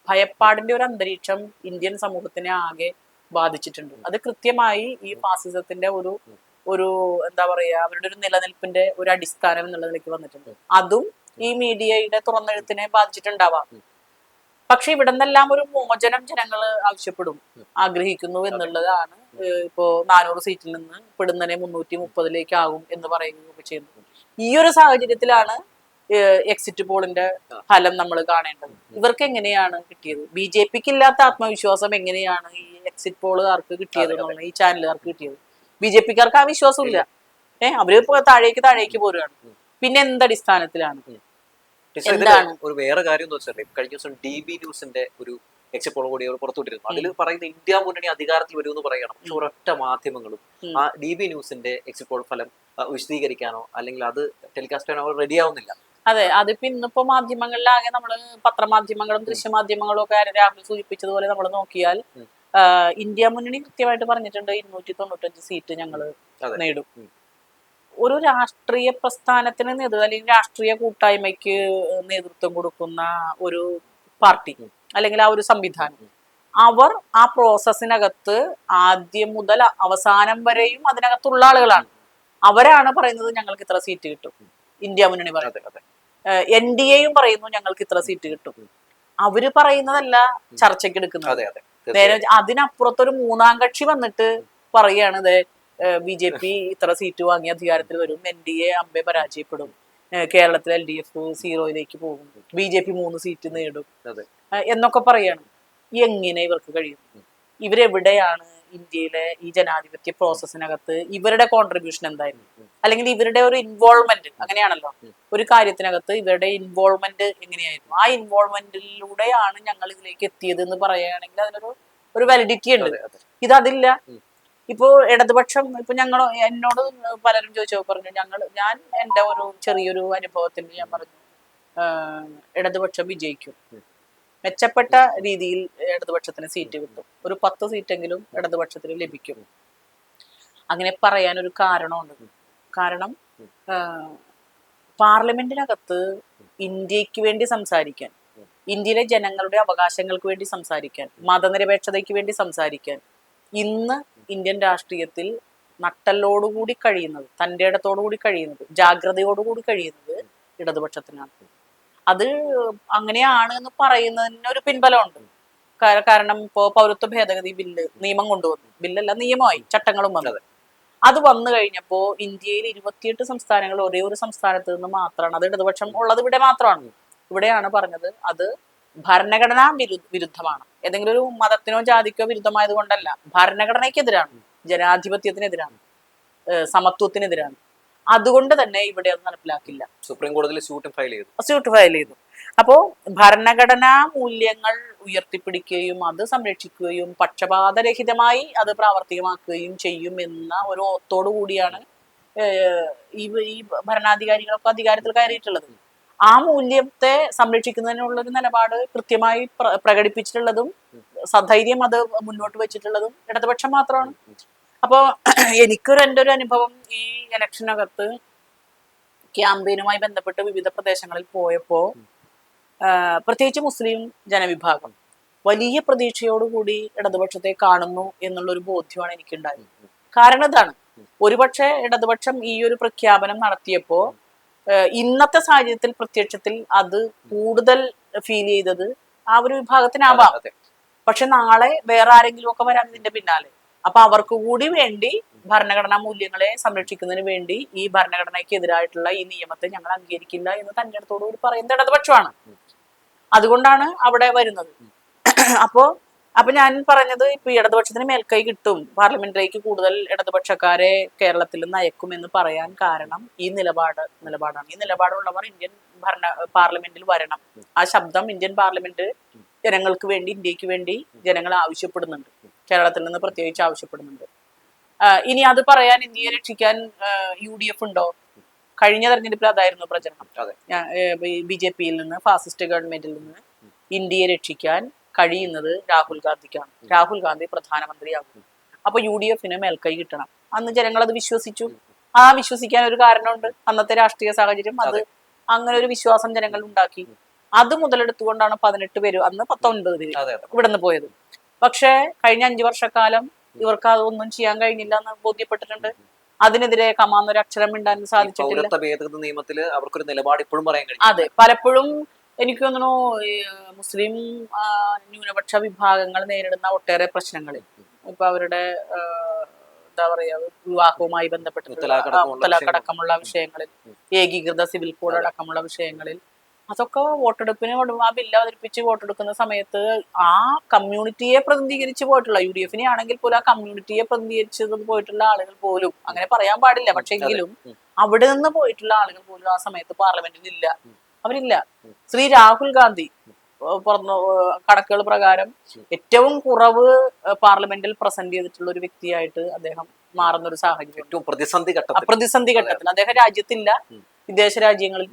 ഭയപ്പാടിന്റെ ഒരു അന്തരീക്ഷം ഇന്ത്യൻ സമൂഹത്തിനെ ആകെ ബാധിച്ചിട്ടുണ്ട്. അത് കൃത്യമായി ഈ ഫാസിസത്തിന്റെ ഒരു എന്താ പറയാ, അവരുടെ ഒരു നിലനിൽപ്പിന്റെ ഒരു അടിസ്ഥാനം എന്നുള്ള നിലയ്ക്ക് വന്നിട്ടുണ്ട്. അതും ഈ മീഡിയയുടെ തുറന്നെഴുത്തിനെ ബാധിച്ചിട്ടുണ്ടാവാം. പക്ഷെ ഇവിടെ നിന്നെല്ലാം ഒരു മോചനം ജനങ്ങൾ ആഗ്രഹിക്കുന്നു എന്നുള്ളതാണ്. ഇപ്പോ 400 സീറ്റിൽ നിന്ന് പെടുന്നതിനെ 330 ആകും എന്ന് പറയുകയൊക്കെ ചെയ്യുന്നത്. ഈ ഒരു സാഹചര്യത്തിലാണ് എക്സിറ്റ് പോളിന്റെ ഫലം നമ്മൾ കാണേണ്ടത്. ഇവർക്ക് എങ്ങനെയാണ് കിട്ടിയത്? BJPക്ക് ഇല്ലാത്ത ആത്മവിശ്വാസം എങ്ങനെയാണ് ഈ എക്സിറ്റ് പോളുകാർക്ക് കിട്ടിയത് എന്നുള്ള, ഈ ചാനലുകാർക്ക് കിട്ടിയത്? BJPക്കാർക്ക് ആ വിശ്വാസം ഇല്ല. അവര് താഴേക്ക് പോരുകയാണ്. പിന്നെ എന്തടിസ്ഥാനത്തിലാണ്? ഒരു വേറെ കാര്യം എന്ന് വെച്ചാൽ കഴിഞ്ഞ ദിവസം DB ന്യൂസിന്റെ ഒരു എക്സിറ്റ് പോൾ കൂടി പുറത്തുവിട്ടിരുന്നു. അതിൽ പറയുന്ന ഇന്ത്യ മുന്നണി അധികാരത്തിൽ വരുമെന്ന് പറയണം. പക്ഷെ ഒരൊറ്റ മാധ്യമങ്ങളും ആ DB ന്യൂസിന്റെ എക്സിറ്റ് പോൾ ഫലം വിശദീകരിക്കാനോ അല്ലെങ്കിൽ അത് ടെലികാസ്റ്റ് ചെയ്യാനോ റെഡി ആവുന്നില്ല. അതെ, അതിപ്പോ ഇന്നിപ്പോ മാധ്യമങ്ങളിലാകെ നമ്മള് പത്രമാധ്യമങ്ങളും ദൃശ്യമാധ്യമങ്ങളും ഒക്കെ രാഹുൽ സൂചിപ്പിച്ചതുപോലെ നമ്മൾ നോക്കിയാൽ ഇന്ത്യ മുന്നണി കൃത്യമായിട്ട് പറഞ്ഞിട്ടുണ്ട് 295 സീറ്റ് ഞങ്ങള് നേടും. ഒരു രാഷ്ട്രീയ പ്രസ്ഥാനത്തിന് അല്ലെങ്കിൽ രാഷ്ട്രീയ കൂട്ടായ്മയ്ക്ക് നേതൃത്വം കൊടുക്കുന്ന ഒരു പാർട്ടി അല്ലെങ്കിൽ ആ ഒരു സംവിധാനം, അവർ ആ പ്രോസസ്സിനകത്ത് ആദ്യം മുതൽ അവസാനം വരെയും അതിനകത്തുള്ള ആളുകളാണ്. അവരാണ് പറയുന്നത് ഞങ്ങൾക്ക് ഇത്ര സീറ്റ് കിട്ടും. ഇന്ത്യ മുന്നണി പറയുന്നത്, NDAയും പറയുന്നു ഞങ്ങൾക്ക് ഇത്ര സീറ്റ് കിട്ടും. അവര് പറയുന്നതല്ല ചർച്ചയ്ക്ക് എടുക്കുന്നത്. നേരെ അതിനപ്പുറത്തൊരു മൂന്നാം കക്ഷി വന്നിട്ട് പറയുകയാണ്, BJP ഇത്ര സീറ്റ് വാങ്ങി അധികാരത്തിൽ വരും, NDA അമ്പെ പരാജയപ്പെടും, കേരളത്തിൽ LDF 0 പോകും, BJP 3 സീറ്റ് നേടും എന്നൊക്കെ പറയാണ്. എങ്ങനെ ഇവർക്ക് കഴിയും? ഇവരെവിടെയാണ് ഇന്ത്യയിലെ ഈ ജനാധിപത്യ പ്രോസസ്സിനകത്ത് ഇവരുടെ കോൺട്രിബ്യൂഷൻ എന്തായിരുന്നു? അല്ലെങ്കിൽ ഇവരുടെ ഒരു ഇൻവോൾവ്മെന്റ്, അങ്ങനെയാണല്ലോ, ഒരു കാര്യത്തിനകത്ത് ഇവരുടെ ഇൻവോൾവ്മെന്റ് എങ്ങനെയായിരുന്നു? ആ ഇൻവോൾവ്മെന്റിലൂടെയാണ് ഞങ്ങൾ ഇതിലേക്ക് എത്തിയത് എന്ന് പറയുകയാണെങ്കിൽ അതിനൊരു വാലിഡിറ്റി ഉണ്ട്. ഇതതില്ല. ഇപ്പോ ഇടതുപക്ഷം, ഇപ്പൊ എന്നോട് പലരും പറഞ്ഞു, ഞാൻ എന്റെ ഒരു ചെറിയൊരു അനുഭവത്തിൽ ഞാൻ പറഞ്ഞു, ഇടതുപക്ഷം വിജയിക്കും, മെച്ചപ്പെട്ട രീതിയിൽ ഇടതുപക്ഷത്തിന് സീറ്റ് കിട്ടും, ഒരു 10 സീറ്റെങ്കിലും ഇടതുപക്ഷത്തിന് ലഭിക്കും. അങ്ങനെ പറയാൻ ഒരു കാരണമുണ്ട്. കാരണം പാർലമെന്റിനകത്ത് ഇന്ത്യക്ക് വേണ്ടി സംസാരിക്കാൻ, ഇന്ത്യയിലെ ജനങ്ങളുടെ അവകാശങ്ങൾക്ക് വേണ്ടി സംസാരിക്കാൻ, മതനിരപേക്ഷതയ്ക്ക് വേണ്ടി സംസാരിക്കാൻ ഇന്ന് ഇന്ത്യൻ രാഷ്ട്രീയത്തിൽ നട്ടലോടുകൂടി കഴിയുന്നത്, തൻ്റെ ഇടത്തോടുകൂടി കഴിയുന്നത്, ജാഗ്രതയോടുകൂടി കഴിയുന്നത് ഇടതുപക്ഷത്തിനാണ്. അത് അങ്ങനെയാണ് എന്ന് പറയുന്നതിന് ഒരു പിൻബലമുണ്ട്. കാരണം ഇപ്പോ പൗരത്വ ഭേദഗതി നിയമം കൊണ്ടുവന്നു, ബില്ലല്ല നിയമമായി, ചട്ടങ്ങളും വന്നത്. അത് വന്നു കഴിഞ്ഞപ്പോ ഇന്ത്യയിൽ 28 സംസ്ഥാനങ്ങൾ ഒരേ ഒരു സംസ്ഥാനത്ത് നിന്ന് മാത്രമാണ്, അത് ഇടതുപക്ഷം ഉള്ളത് ഇവിടെ മാത്രമാണ്. ഇവിടെയാണ് പറഞ്ഞത് അത് ഭരണഘടനാ വിരുദ്ധമാണ്, ഏതെങ്കിലും ഒരു മതത്തിനോ ജാതിക്കോ വിരുദ്ധമായത് കൊണ്ടല്ല, ഭരണഘടനയ്ക്കെതിരാണ്, ജനാധിപത്യത്തിനെതിരാണ്, സമത്വത്തിനെതിരാണ്. അതുകൊണ്ട് തന്നെ ഇവിടെ അത് നടപ്പിലാക്കില്ല. സുപ്രീം കോടതിയിൽ സ്യൂട്ട് ഫയൽ ചെയ്തു. അപ്പോ ഭരണഘടനാ മൂല്യങ്ങൾ ഉയർത്തിപ്പിടിക്കുകയും അത് സംരക്ഷിക്കുകയും പക്ഷപാതരഹിതമായി അത് പ്രാവർത്തികമാക്കുകയും ചെയ്യും എന്ന ഒരു ഓത്തോടു കൂടിയാണ് ഈ ഭരണാധികാരികളൊക്കെ അധികാരത്തിൽ കയറിയിട്ടുള്ളത്. ആ മൂല്യത്തെ സംരക്ഷിക്കുന്നതിനുള്ള ഒരു നിലപാട് കൃത്യമായി പ്രകടിപ്പിച്ചിട്ടുള്ളതും സധൈര്യം അത് മുന്നോട്ട് വെച്ചിട്ടുള്ളതും ഇടതുപക്ഷം മാത്രമാണ്. അപ്പോ എൻ്റെ ഒരു അനുഭവം ഈ ഇലക്ഷനകത്ത് ക്യാമ്പയിനുമായി ബന്ധപ്പെട്ട് വിവിധ പ്രദേശങ്ങളിൽ പോയപ്പോ പ്രത്യേകിച്ച് മുസ്ലിം ജനവിഭാഗം വലിയ പ്രതീക്ഷയോടുകൂടി ഇടതുപക്ഷത്തെ കാണുന്നു എന്നുള്ളൊരു ബോധ്യമാണ് എനിക്കുണ്ടായത്. കാരണം ഇതാണ്, ഒരുപക്ഷെ ഇടതുപക്ഷം ഈ ഒരു പ്രഖ്യാപനം നടത്തിയപ്പോ ഇന്നത്തെ സാഹചര്യത്തിൽ പ്രത്യക്ഷത്തിൽ അത് കൂടുതൽ ഫീൽ ചെയ്തത് ആ ഒരു വിഭാഗത്തിനാവാം. പക്ഷെ നാളെ വേറെ ആരെങ്കിലും ഒക്കെ വരാം ഇതിന്റെ പിന്നാലെ. അപ്പൊ അവർക്ക് കൂടി വേണ്ടി ഭരണഘടനാ മൂല്യങ്ങളെ സംരക്ഷിക്കുന്നതിന് വേണ്ടി ഈ ഭരണഘടനയ്ക്കെതിരായിട്ടുള്ള ഈ നിയമത്തെ ഞങ്ങൾ അംഗീകരിക്കില്ല എന്ന് തന്റെ അടുത്തോടുകൂടി പറയുന്നത് ഇടതുപക്ഷമാണ്. അതുകൊണ്ടാണ് അവിടെ വരുന്നത്. അപ്പൊ ഞാൻ പറഞ്ഞത് ഇപ്പൊ ഇടതുപക്ഷത്തിന് മേൽക്കൈ കിട്ടും, പാർലമെന്റിലേക്ക് കൂടുതൽ ഇടതുപക്ഷക്കാരെ കേരളത്തിൽ നയക്കും എന്ന് പറയാൻ കാരണം ഈ നിലപാടാണ്. ഈ നിലപാടുള്ളവർ ഇന്ത്യൻ പാർലമെന്റിൽ വരണം. ആ ശബ്ദം ഇന്ത്യൻ പാർലമെന്റ് ജനങ്ങൾക്ക് വേണ്ടി, ഇന്ത്യക്ക് വേണ്ടി ജനങ്ങൾ ആവശ്യപ്പെടുന്നുണ്ട്. കേരളത്തിൽ നിന്ന് പ്രത്യേകിച്ച് ആവശ്യപ്പെടുന്നുണ്ട്. ഇനി അത് പറയാൻ ഇന്ത്യയെ രക്ഷിക്കാൻ UDF ഉണ്ടോ? കഴിഞ്ഞ തെരഞ്ഞെടുപ്പിൽ അതായിരുന്നു പ്രചരണം. BJP-യിൽ നിന്ന്, ഫാസിസ്റ്റ് ഗവൺമെന്റിൽ നിന്ന് ഇന്ത്യയെ രക്ഷിക്കാൻ കഴിയുന്നത് രാഹുൽ ഗാന്ധിക്കാണ്. രാഹുൽ ഗാന്ധി പ്രധാനമന്ത്രിയാകും. അപ്പൊ UDF-ന് മേൽക്കൈ കിട്ടണം. അന്ന് ജനങ്ങൾ അത് വിശ്വസിച്ചു. ആ വിശ്വസിക്കാൻ ഒരു കാരണമുണ്ട്, അന്നത്തെ രാഷ്ട്രീയ സാഹചര്യം അത് അങ്ങനെ ഒരു വിശ്വാസം ജനങ്ങൾ ഉണ്ടാക്കി. അത് മുതലെടുത്തുകൊണ്ടാണ് 18 പേര്, അന്ന് 19 പേര് ഇവിടെ നിന്ന് പോയത്. പക്ഷെ കഴിഞ്ഞ 5 വർഷക്കാലം ഇവർക്ക് അതൊന്നും ചെയ്യാൻ കഴിഞ്ഞില്ല എന്ന് ബോധ്യപ്പെട്ടിട്ടുണ്ട്. അതിനെതിരെ കമാന്നൊരു അക്ഷരം മിണ്ടാൻ സാധിച്ചിട്ടില്ല. നിയമത്തില് അവർക്കൊരു നിലപാട് ഇപ്പോഴും പറയാൻ കഴിയും. അതെ, പലപ്പോഴും എനിക്ക് തോന്നുന്നു മുസ്ലിം ന്യൂനപക്ഷ വിഭാഗങ്ങൾ നേരിടുന്ന ഒട്ടേറെ പ്രശ്നങ്ങളിൽ, ഇപ്പൊ അവരുടെ എന്താ പറയാ, വിവാഹവുമായി ബന്ധപ്പെട്ട് മുത്തലാഖ് വിഷയങ്ങളിൽ, ഏകീകൃത സിവിൽ കോഡ് അടക്കമുള്ള വിഷയങ്ങളിൽ, അതൊക്കെ വോട്ടെടുപ്പിന് ആ ബില്ല് അവതരിപ്പിച്ച് വോട്ടെടുക്കുന്ന സമയത്ത് ആ കമ്മ്യൂണിറ്റിയെ പ്രതിനിധീകരിച്ച് പോയിട്ടുള്ള UDF-നെ ആണെങ്കിൽ പോലും ആ കമ്മ്യൂണിറ്റിയെ പ്രതിനിധീകരിച്ചത് പോയിട്ടുള്ള ആളുകൾ പോലും, അങ്ങനെ പറയാൻ പാടില്ല, പക്ഷെ എങ്കിലും അവിടെ നിന്ന് പോയിട്ടുള്ള ആളുകൾ പോലും ആ സമയത്ത് പാർലമെന്റിൽ ഇല്ല. അവരില്ല. ശ്രീ രാഹുൽ ഗാന്ധി കണക്കുകൾ പ്രകാരം ഏറ്റവും കുറവ് പാർലമെന്റിൽ പ്രസന്റ് ചെയ്തിട്ടുള്ള ഒരു വ്യക്തിയായിട്ട് അദ്ദേഹം മാറുന്ന ഒരു സാഹചര്യം. പ്രതിസന്ധി ഘട്ടത്തിൽ അദ്ദേഹം രാജ്യത്തില്ല, വിദേശ രാജ്യങ്ങളിൽ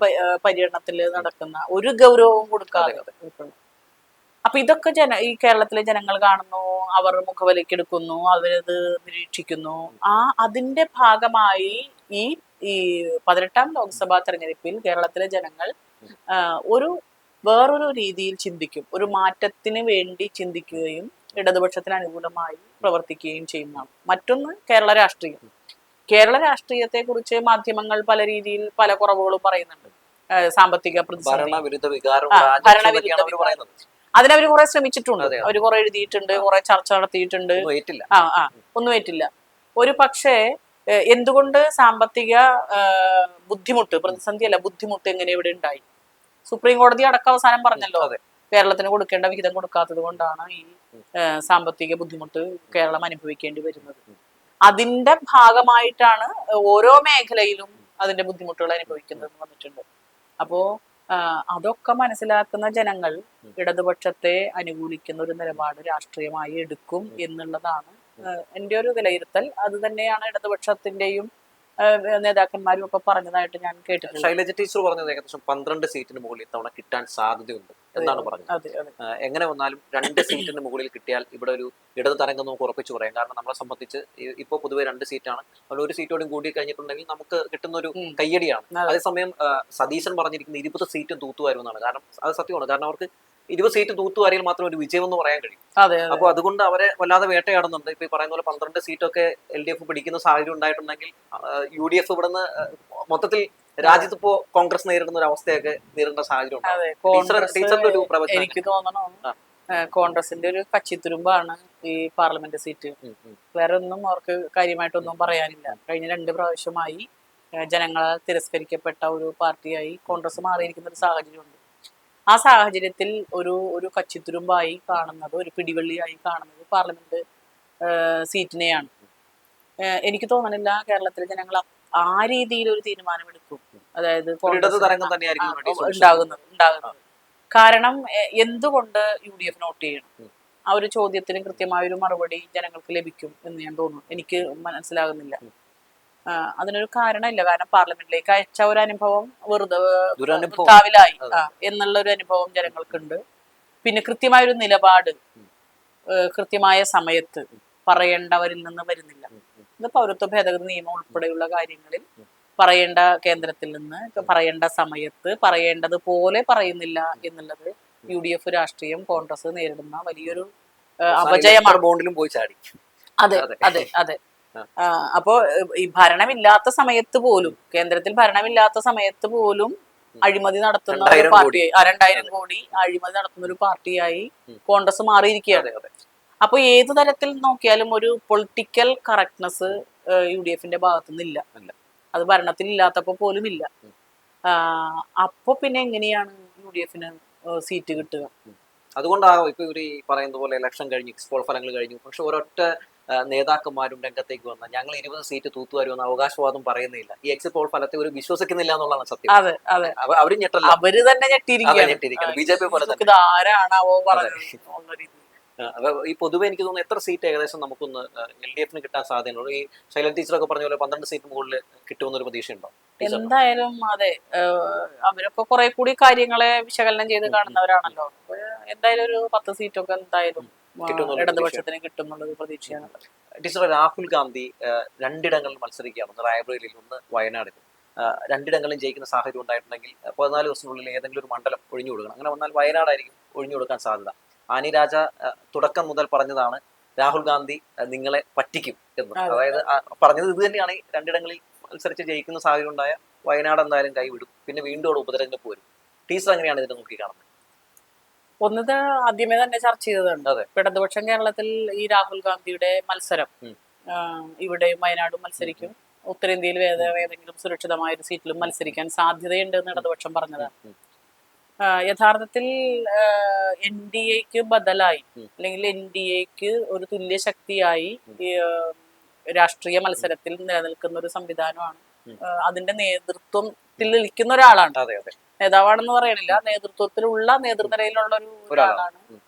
പര്യടനത്തിൽ നടക്കുന്ന, ഒരു ഗൗരവവും കൊടുക്കാതെ. അപ്പൊ ഇതൊക്കെ ഈ കേരളത്തിലെ ജനങ്ങൾ കാണുന്നു, അവർ മുഖവിലക്കെടുക്കുന്നു, അവരത് നിരീക്ഷിക്കുന്നു. അതിന്റെ ഭാഗമായി ഈ 18ാം ലോക്സഭാ തെരഞ്ഞെടുപ്പിൽ കേരളത്തിലെ ജനങ്ങൾ വേറൊരു രീതിയിൽ ചിന്തിക്കും, ഒരു മാറ്റത്തിന് വേണ്ടി ചിന്തിക്കുകയും ഇടതുപക്ഷത്തിന് അനുകൂലമായി പ്രവർത്തിക്കുകയും ചെയ്യുന്നതാണ്. മറ്റൊന്ന് കേരള രാഷ്ട്രീയത്തെ കുറിച്ച് മാധ്യമങ്ങൾ പല രീതിയിൽ പല കുറവുകളും പറയുന്നുണ്ട്. സാമ്പത്തിക പ്രതിസന്ധി, അതിനവര് കുറെ ശ്രമിച്ചിട്ടുണ്ട്, അവര് കുറെ എഴുതിയിട്ടുണ്ട്, കുറെ ചർച്ച നടത്തിയിട്ടുണ്ട്. ഒന്നും ഏറ്റില്ല. ഒരു പക്ഷേ എന്തുകൊണ്ട് സാമ്പത്തിക ബുദ്ധിമുട്ട്, പ്രതിസന്ധിയല്ല ബുദ്ധിമുട്ട് എങ്ങനെ ഇവിടെ ഉണ്ടായി? സുപ്രീം കോടതി അടക്കം അവസാനം പറഞ്ഞല്ലോ, കേരളത്തിന് കൊടുക്കേണ്ട വിഹിതം കൊടുക്കാത്തത് കൊണ്ടാണ് ഈ സാമ്പത്തിക ബുദ്ധിമുട്ട് കേരളം അനുഭവിക്കേണ്ടി വരുന്നത്. അതിന്റെ ഭാഗമായിട്ടാണ് ഓരോ മേഖലയിലും അതിന്റെ ബുദ്ധിമുട്ടുകൾ അനുഭവിക്കുന്നത് വന്നിട്ടുണ്ട്. അപ്പോ അതൊക്കെ മനസ്സിലാക്കുന്ന ജനങ്ങൾ ഇടതുപക്ഷത്തെ അനുകൂലിക്കുന്ന ഒരു നിലപാട് രാഷ്ട്രീയമായി എടുക്കും എന്നുള്ളതാണ് എൻ്റെ ഒരു വിലയിരുത്തൽ. അത് തന്നെയാണ് ഇടതുപക്ഷത്തിന്റെയും നേതാക്കന്മാരും ഒക്കെ പറഞ്ഞതായിട്ട് ഞാൻ കേട്ടിട്ടുണ്ട്. ശൈലജ ടീച്ചർ പറഞ്ഞത് ഏകദേശം 12 സീറ്റിന് മുകളിൽ ഇത്തവണ കിട്ടാൻ സാധ്യതയുണ്ട് എന്നാണ് പറഞ്ഞത്. എങ്ങനെ വന്നാലും 2 സീറ്റിന് മുകളിൽ കിട്ടിയാൽ ഇവിടെ ഒരു ഇടത് തരംഗം നമുക്ക് ഉറപ്പിച്ചു പറയാം. കാരണം നമ്മളെ സംബന്ധിച്ച് ഇപ്പോൾ പൊതുവെ 2 സീറ്റാണ്, അതുകൊണ്ട് ഒരു സീറ്റോടും കൂടി കഴിഞ്ഞിട്ടുണ്ടെങ്കിൽ നമുക്ക് കിട്ടുന്ന ഒരു കയ്യടിയാണ്. അതേസമയം സതീശൻ പറഞ്ഞിരിക്കുന്ന 20 സീറ്റും തൂത്തുവാരുമെന്നാണ്. കാരണം അത് സത്യമാണ്. കാരണം അവർക്ക് 20 സീറ്റ് തൂത്തുവാരിയിൽ മാത്രം ഒരു വിജയം എന്ന് പറയാൻ കഴിയും. അപ്പൊ അതുകൊണ്ട് അവരെ വല്ലാതെ വേട്ടയാടുന്നുണ്ട്. ഇപ്പൊ ഈ പറയുന്ന പോലെ 12 സീറ്റൊക്കെ LDF പിടിക്കുന്ന സാഹചര്യം ഉണ്ടായിട്ടുണ്ടെങ്കിൽ UDF ഇവിടുന്ന് മൊത്തത്തിൽ രാജ്യത്ത് ഇപ്പോ കോൺഗ്രസ് നേരിടുന്ന ഒരു അവസ്ഥയൊക്കെ നേരിടേണ്ട സാഹചര്യം ഉണ്ട്. എനിക്ക് തോന്നണോ കോൺഗ്രസിന്റെ ഒരു കച്ചിത്തുരുമ്പാണ് ഈ പാർലമെന്റ് സീറ്റ്. വേറെ ഒന്നും അവർക്ക് കാര്യമായിട്ടൊന്നും പറയാനില്ല. കഴിഞ്ഞ 2 പ്രാവശ്യമായി ജനങ്ങളാൽ തിരസ്കരിക്കപ്പെട്ട ഒരു പാർട്ടിയായി കോൺഗ്രസ് മാറിയിരിക്കുന്ന ഒരു സാഹചര്യമുണ്ട്. ആ സാഹചര്യത്തിൽ ഒരു കച്ചിത്തുരുമ്പായി കാണുന്നത്, ഒരു പിടിവള്ളിയായി കാണുന്നത് പാർലമെന്റ് സീറ്റിനെയാണ്. എനിക്ക് തോന്നുന്നില്ല കേരളത്തിലെ ജനങ്ങൾ ആ രീതിയിൽ ഒരു തീരുമാനമെടുക്കും. അതായത് ഉണ്ടാകുന്നത്. കാരണം എന്തുകൊണ്ട് UDF നോട്ട് ചെയ്യണം? ആ ഒരു ചോദ്യത്തിന് കൃത്യമായ ഒരു മറുപടി ജനങ്ങൾക്ക് ലഭിക്കും എന്ന് ഞാൻ തോന്നുന്നു. എനിക്ക് മനസ്സിലാകുന്നില്ല. അതിനൊരു കാരണമില്ല. കാരണം പാർലമെന്റിലേക്ക് അയച്ച ഒരു അനുഭവം വെറുതെ വൃഥാവിലായി എന്നുള്ള ഒരു അനുഭവം ജനങ്ങൾക്കുണ്ട്. പിന്നെ കൃത്യമായൊരു നിലപാട് കൃത്യമായ സമയത്ത് പറയേണ്ടവരിൽ നിന്ന് വരുന്നില്ല. ഇത് പൗരത്വ ഭേദഗതി നിയമം ഉൾപ്പെടെയുള്ള കാര്യങ്ങളിൽ പറയേണ്ട കേന്ദ്രത്തിൽ നിന്ന് പറയേണ്ട സമയത്ത് പറയേണ്ടത് പോലെ പറയുന്നില്ല എന്നുള്ളത് UDF രാഷ്ട്രീയം കോൺഗ്രസ് നേരിടുന്ന വലിയൊരു അപജയമാണ്. ബോണ്ടിലും പോയി ചാടി. അതെ അതെ അതെ. അപ്പോ ഈ ഭരണമില്ലാത്ത സമയത്ത് പോലും, കേന്ദ്രത്തിൽ ഭരണമില്ലാത്ത സമയത്ത് പോലും അഴിമതി നടത്തുന്ന ഒരു പാർട്ടിയായി, 2000 കോടി അഴിമതി നടത്തുന്ന ഒരു പാർട്ടിയായി കോൺഗ്രസ് മാറിയിരിക്കുകയാണ്. അപ്പൊ ഏതു തരത്തിൽ നോക്കിയാലും ഒരു പൊളിറ്റിക്കൽ കറക്റ്റ്നെസ് UDF ഭാഗത്തുനിന്നില്ല. അത് ഭരണത്തിൽ ഇല്ലാത്തപ്പോ പോലും ഇല്ല. അപ്പൊ പിന്നെ എങ്ങനെയാണ് UDF സീറ്റ് കിട്ടുക? അതുകൊണ്ടാണ് ഇപ്പൊ ഇവര് പറയുന്ന പോലെ ഇലക്ഷൻ കഴിഞ്ഞു, എക്സ്പോൾ ഫലങ്ങൾ കഴിഞ്ഞു, പക്ഷെ ഒരൊറ്റ നേതാക്കന്മാരും രംഗത്തേക്ക് വന്ന ഞങ്ങൾ 20 സീറ്റ് തൂത്തുവരുമെന്ന് അവകാശവാദം പറയുന്നില്ല. ഈ എക്സിറ്റ് പോൾ ഫലത്തെ ഒരു വിശ്വസിക്കുന്നില്ല എന്നുള്ളതാണ് സത്യം. അവര് ഞെട്ടല്ല, അവര് തന്നെ ഞെട്ടിയിരിക്കുകയാണ്. BJP പോലെ തന്നെ. ആരാണാവോ പറഞ്ഞത്? ഈ പൊതുവെ എനിക്ക് തോന്നുന്നു എത്ര സീറ്റ് ഏകദേശം നമുക്കൊന്ന് LDF കിട്ടാൻ സാധ്യതയുള്ളൂ? ഈ ശൈലജ ടീച്ചറൊക്കെ പറഞ്ഞ പോലെ 12 സീറ്റ് മുകളിൽ കിട്ടുമെന്നൊരു പ്രതീക്ഷയുണ്ടോ? എന്തായാലും അതെ, അവരൊക്കെ കുറെ കൂടി കാര്യങ്ങളെ വിശകലനം ചെയ്ത് കാണുന്നവരാണല്ലോ. എന്തായാലും ഒരു 10 സീറ്റൊക്കെ എന്തായാലും ഇടതുപക്ഷത്തിന് കിട്ടും എന്നുള്ളത് പ്രതീക്ഷയാണ്. ടീച്ചർ, രാഹുൽ ഗാന്ധി 2 ഇടങ്ങളിൽ മത്സരിക്കുകയാണ്. ഒന്ന് റായ്ബറേലിയിൽ, ഒന്ന് വയനാടിലും. 2 ഇടങ്ങളിലും ജയിക്കുന്ന സാഹചര്യം ഉണ്ടായിട്ടുണ്ടെങ്കിൽ 14 ദിവസത്തിനുള്ളിൽ ഏതെങ്കിലും ഒരു മണ്ഡലം ഒഴിഞ്ഞു കൊടുക്കണം. അങ്ങനെ വന്നാൽ വയനാടായിരിക്കും ഒഴിഞ്ഞു കൊടുക്കാൻ സാധ്യത. ആനി രാജ തുടക്കം മുതൽ പറഞ്ഞതാണ് രാഹുൽ ഗാന്ധി നിങ്ങളെ പറ്റിക്കും എന്ന്. അതായത് പറഞ്ഞത് ഇത് തന്നെയാണ്. 2 ഇടങ്ങളിൽ മത്സരിച്ച് ജയിക്കുന്ന സാഹചര്യം ഉണ്ടായ വയനാട് എന്തായാലും കൈവിടും, പിന്നെ വീണ്ടും അവിടെ ഉപതെരഞ്ഞെടുപ്പ് വരും. ടീച്ചർ എങ്ങനെയാണ് ഇതിനെ നോക്കി കാണുന്നത്? ഒന്നത് ആദ്യമേ തന്നെ ചർച്ച ചെയ്തതുണ്ട്. ഇടതുപക്ഷം കേരളത്തിൽ ഈ രാഹുൽ ഗാന്ധിയുടെ മത്സരം ഇവിടെ വയനാടും മത്സരിക്കും, ഉത്തരേന്ത്യയിൽ ഏതെങ്കിലും സുരക്ഷിതമായ ഒരു സീറ്റിലും മത്സരിക്കാൻ സാധ്യതയുണ്ട് എന്ന് ഇടതുപക്ഷം പറഞ്ഞതാണ്. യഥാർത്ഥത്തിൽ NDAക്ക് ബദലായി, അല്ലെങ്കിൽ NDAക്ക് ഒരു തുല്യ ശക്തിയായി രാഷ്ട്രീയ മത്സരത്തിൽ നിലനിൽക്കുന്ന ഒരു സംവിധാനമാണ്. അതിന്റെ നേതൃത്വത്തിൽ നിൽക്കുന്ന ഒരാളാണ്. നേതാവാണെന്ന് പറയണില്ല, നേതൃത്വത്തിലുള്ള നേതൃനിരയിലുള്ള ഒരാളാണ്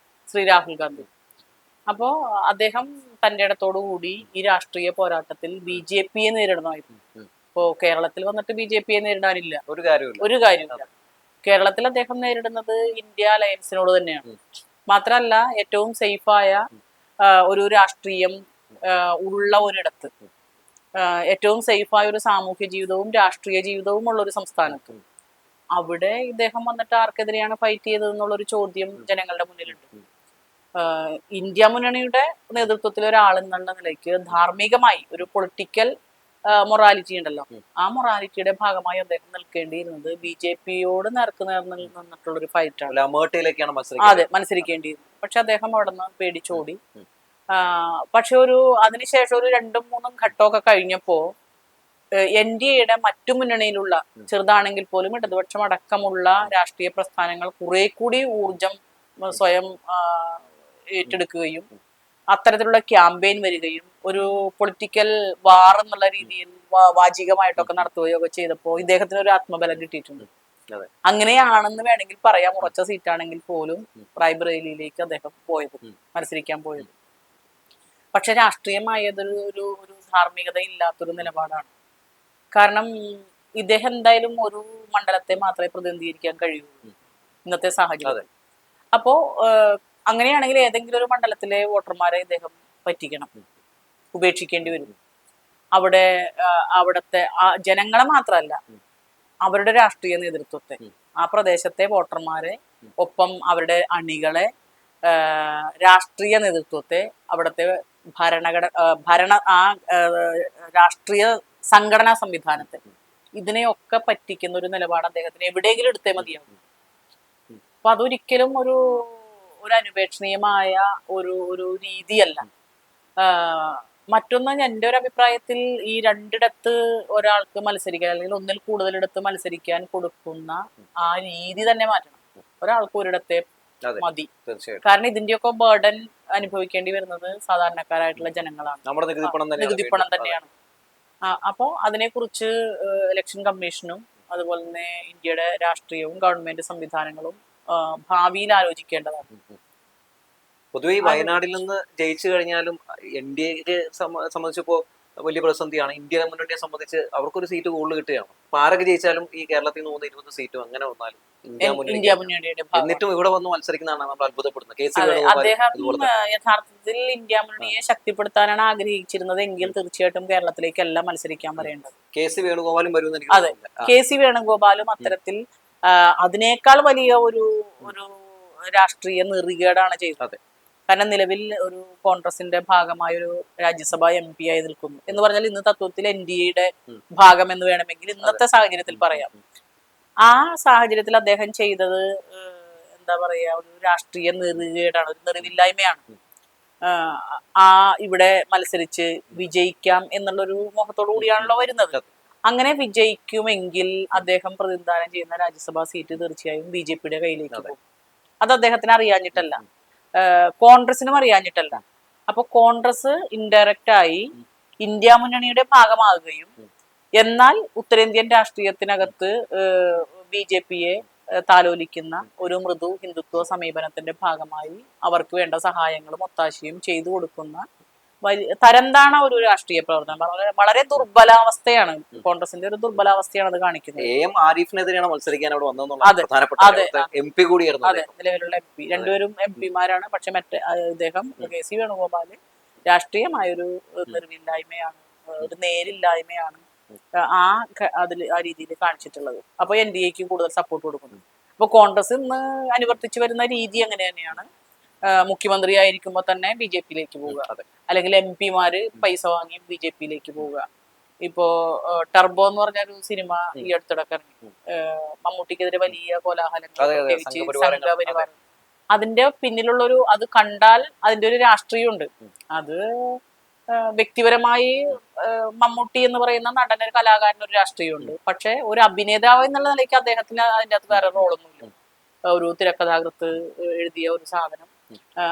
ശ്രീ രാഹുൽ ഗാന്ധി. അപ്പോ അദ്ദേഹം തന്റെ ഇടത്തോടു കൂടി ഈ രാഷ്ട്രീയ പോരാട്ടത്തിൽ BJP നേരിടണമായിരുന്നു. ഇപ്പോ കേരളത്തിൽ വന്നിട്ട് BJP നേരിടാനില്ല, ഒരു കാര്യമില്ല. കേരളത്തിൽ അദ്ദേഹം നേരിടുന്നത് ഇന്ത്യ അലയൻസിനോട് തന്നെയാണ്. മാത്രമല്ല, ഏറ്റവും സേഫായ ഒരു രാഷ്ട്രീയം ഉള്ള ഒരിടത്ത്, ഏറ്റവും സേഫായ ഒരു സാമൂഹ്യ ജീവിതവും രാഷ്ട്രീയ ജീവിതവും ഉള്ള ഒരു സംസ്ഥാനത്ത്, അവിടെ ഇദ്ദേഹം വന്നിട്ട് ആർക്കെതിരെയാണ് ഫൈറ്റ് ചെയ്തതെന്നുള്ളൊരു ചോദ്യം ജനങ്ങളുടെ മുന്നിലുണ്ട്. ഇന്ത്യ മുന്നണിയുടെ നേതൃത്വത്തിൽ ഒരാളെന്നുള്ള നിലയ്ക്ക് ധാർമ്മികമായി ഒരു പൊളിറ്റിക്കൽ മൊറാലിറ്റി ഉണ്ടല്ലോ, ആ മൊറാലിറ്റിയുടെ ഭാഗമായി അദ്ദേഹം നിൽക്കേണ്ടിയിരുന്നത് BJP-യോട് നേർക്ക് നേർന്ന് നിന്നിട്ടുള്ള ഒരു ഫൈറ്റാണ്. അതെ, മത്സരിക്കേണ്ടിയിരുന്നു. പക്ഷെ അദ്ദേഹം അവിടെ നിന്ന് പേടിച്ചോടി. പക്ഷെ അതിനുശേഷം ഒരു 2-3 ഘട്ടമൊക്കെ കഴിഞ്ഞപ്പോ NDAയുടെ മറ്റു മുന്നണിയിലുള്ള, ചെറുതാണെങ്കിൽ പോലും ഇടതുപക്ഷം അടക്കമുള്ള രാഷ്ട്രീയ പ്രസ്ഥാനങ്ങൾ കുറെ കൂടി ഊർജം സ്വയം ഏറ്റെടുക്കുകയും അത്തരത്തിലുള്ള ക്യാമ്പയിൻ വരികയും ഒരു പൊളിറ്റിക്കൽ വാർ എന്നുള്ള രീതിയിൽ വാചികമായിട്ടൊക്കെ നടത്തുകയോ ഒക്കെ ചെയ്തപ്പോൾ ഇദ്ദേഹത്തിന് ഒരു ആത്മബലം കിട്ടിയിട്ടുണ്ട്. അങ്ങനെയാണെന്ന് വേണമെങ്കിൽ പറയാം. ഉറച്ച സീറ്റാണെങ്കിൽ പോലും റായ്ബറേലിയിലേക്ക് അദ്ദേഹം മത്സരിക്കാൻ പോയത്. പക്ഷെ രാഷ്ട്രീയമായതൊരു ധാർമ്മികത ഇല്ലാത്തൊരു നിലപാടാണ്. കാരണം ഇദ്ദേഹം എന്തായാലും ഒരു മണ്ഡലത്തെ മാത്രമേ പ്രതിനിധീകരിക്കാൻ കഴിയുള്ളൂ ഇന്നത്തെ സാഹചര്യം. അപ്പോ അങ്ങനെയാണെങ്കിൽ ഏതെങ്കിലും ഒരു മണ്ഡലത്തിലെ വോട്ടർമാരെ ഇദ്ദേഹം പറ്റിക്കണം, ഉപേക്ഷിക്കേണ്ടി വരും. അവിടത്തെ ജനങ്ങളെ മാത്രമല്ല, അവരുടെ രാഷ്ട്രീയ നേതൃത്വത്തെ, ആ പ്രദേശത്തെ വോട്ടർമാരെ, ഒപ്പം അവരുടെ അണികളെ, രാഷ്ട്രീയ നേതൃത്വത്തെ, അവിടുത്തെ രാഷ്ട്രീയ സംഘടനാ സംവിധാനത്തെ, ഇതിനെയൊക്കെ പറ്റിക്കുന്ന ഒരു നിലപാട് അദ്ദേഹത്തിന് എവിടെയെങ്കിലും എടുത്തേ മതിയാവും. അപ്പൊ അതൊരിക്കലും ഒരു അനുപേക്ഷണീയമായ ഒരു രീതിയല്ല. മറ്റൊന്ന്, എൻ്റെ ഒരു അഭിപ്രായത്തിൽ ഈ 2 ഇടത്ത് ഒരാൾക്ക് മത്സരിക്കാൻ, അല്ലെങ്കിൽ ഒന്നിൽ കൂടുതലിടത്ത് മത്സരിക്കാൻ കൊടുക്കുന്ന ആ രീതി തന്നെ മാറ്റണം. ഒരാൾക്ക് ഒരിടത്തെ മതി. കാരണം ഇതിന്റെയൊക്കെ ബർഡൻ അനുഭവിക്കേണ്ടി വരുന്നത് സാധാരണക്കാരായിട്ടുള്ള ജനങ്ങളാണ്, നികുതിപ്പണം തന്നെയാണ്. അപ്പോൾ അതിനെക്കുറിച്ച് ഇലക്ഷൻ കമ്മീഷനും അതുപോലെ തന്നെ ഇന്ത്യയുടെ രാഷ്ട്രീയവും ഗവൺമെന്റ് സംവിധാനങ്ങളും ഭാവിയിൽ ആലോചിക്കേണ്ടതാണ്. പൊതുവെ ഈ വയനാട്ടിൽ നിന്ന് ജയിച്ചു കഴിഞ്ഞാലും NDAക്ക് സംബന്ധിച്ചപ്പോ വലിയ പ്രതിസന്ധിയാണ്. ഇന്ത്യ മുന്നണിയെ സംബന്ധിച്ച് അവർക്കൊരു സീറ്റ് കൂടുതൽ കിട്ടുകയാണ്. അപ്പൊ ആരൊക്കെ ജയിച്ചാലും ഈ കേരളത്തിൽ നിന്ന് 20 സീറ്റും അങ്ങനെ വന്നാലും ഇന്ത്യ ഇന്ത്യ മുന്നണി, മുന്നണിയുടെ എന്നിട്ടും ഇവിടെ വന്ന് മത്സരിക്കുന്നതാണ് നമ്മൾ അത്ഭുതപ്പെടുന്നത്. KC അതെ, വേണുഗോപാൽ അദ്ദേഹം ഇതുപോലെ തന്നെ. യഥാർത്ഥത്തിൽ ഇന്ത്യ മുന്നണിയെ ശക്തിപ്പെടുത്താനാണ് ആഗ്രഹിച്ചിരുന്നത് എങ്കിൽ തീർച്ചയായിട്ടും കേരളത്തിലേക്കല്ല മത്സരിക്കാൻ പറയേണ്ടത്. KC വേണുഗോപാലും വരുമെന്ന് എനിക്ക് അതെ, തോന്നുന്നില്ല. KC വേണുഗോപാലും അത്തരത്തിൽ അതിനേക്കാൾ വലിയ ഒരു ഒരു രാഷ്ട്രീയ നെറികേടാണ് ചെയ്തത്. അതെ. കാരണം നിലവിൽ ഒരു കോൺഗ്രസിന്റെ ഭാഗമായ ഒരു രാജ്യസഭ MP ആയി നിൽക്കുന്നു എന്ന് പറഞ്ഞാൽ ഇന്ന് തത്വത്തിൽ NDAയുടെ ഭാഗം എന്ന് വേണമെങ്കിൽ ഇന്നത്തെ സാഹചര്യത്തിൽ പറയാം. ആ സാഹചര്യത്തിൽ അദ്ദേഹം ചെയ്തത് എന്താ പറയാ, ഒരു രാഷ്ട്രീയ നെറികേടാണ്, ഒരു നെറിവില്ലായ്മയാണ്. ഇവിടെ മത്സരിച്ച് വിജയിക്കാം എന്നുള്ളൊരു മോഹത്തോടു കൂടിയാണല്ലോ വരുന്നത്. അങ്ങനെ വിജയിക്കുമെങ്കിൽ അദ്ദേഹം പ്രതിനിധാനം ചെയ്യുന്ന രാജ്യസഭാ സീറ്റ് തീർച്ചയായും BJPയുടെ കയ്യിലേക്ക് പോകും. അത് അദ്ദേഹത്തിന് അറിയാഞ്ഞിട്ടല്ല, കോൺഗ്രസിനും അറിയാഞ്ഞിട്ടല്ല. അപ്പൊ കോൺഗ്രസ് ഇൻഡയറക്റ്റ് ആയി ഇന്ത്യ മുന്നണിയുടെ ഭാഗമാകുകയും എന്നാൽ ഉത്തരേന്ത്യൻ രാഷ്ട്രീയത്തിനകത്ത് BJPയെ താലോലിക്കുന്ന ഒരു മൃദു ഹിന്ദുത്വ സമീപനത്തിന്റെ ഭാഗമായി അവർക്ക് വേണ്ട സഹായങ്ങളും ഒത്താശയും ചെയ്തു കൊടുക്കുന്ന തരംതാണ ഒരു രാഷ്ട്രീയ പ്രവർത്തനം. വളരെ ദുർബലാവസ്ഥയാണ്, കോൺഗ്രസിന്റെ ഒരു ദുർബലാവസ്ഥയാണ് അത് കാണിക്കുന്നത്. AM ആരിഫിനെതിരെയാണ് മത്സരിക്കാൻ അവിടെ വന്നതെന്നുള്ള MP കൂടിയായിരുന്നു. അതെ, നിലവിലുള്ള MP രണ്ടുപേരും MP-മാരാണ്. പക്ഷെ മറ്റേ ഇദ്ദേഹം KC വേണുഗോപാല് രാഷ്ട്രീയമായൊരു നിർവില്ലായ്മയാണ്, ഒരു നേരില്ലായ്മയാണ് ആ രീതിയിൽ കാണിച്ചിട്ടുള്ളത്. അപ്പൊ NDAക്ക് കൂടുതൽ സപ്പോർട്ട് കൊടുക്കുന്നു. അപ്പൊ കോൺഗ്രസ് ഇന്ന് അനുവർത്തിച്ചു വരുന്ന രീതി അങ്ങനെ തന്നെയാണ്. മുഖ്യമന്ത്രി ആയിരിക്കുമ്പോ തന്നെ BJPയിലേക്ക് പോവുക, അല്ലെങ്കിൽ MP-മാര് പൈസ വാങ്ങി BJPയിലേക്ക് പോവുക. ഇപ്പോ ടർബോ എന്ന് പറഞ്ഞൊരു സിനിമ ഈ അടുത്തിടക്ക് ഇറങ്ങി, മമ്മൂട്ടിക്കെതിരെ വലിയ കോലാഹലങ്ങൾ, സംഘപരിവാർ. അതിന്റെ പിന്നിലുള്ളൊരു, അത് കണ്ടാൽ അതിന്റെ ഒരു രാഷ്ട്രീയമുണ്ട്. അത് വ്യക്തിപരമായി മമ്മൂട്ടി എന്ന് പറയുന്ന നടൻ, ഒരു കലാകാരൻ, ഒരു രാഷ്ട്രീയമുണ്ട്. പക്ഷെ ഒരു അഭിനേതാവ് എന്നുള്ള നിലയ്ക്ക് അദ്ദേഹത്തിന് അതിൻ്റെ അകത്ത് വേറെ റോളൊന്നുമില്ല. ഒരു തിരക്കഥാകൃത്ത് എഴുതിയ ഒരു സാധനം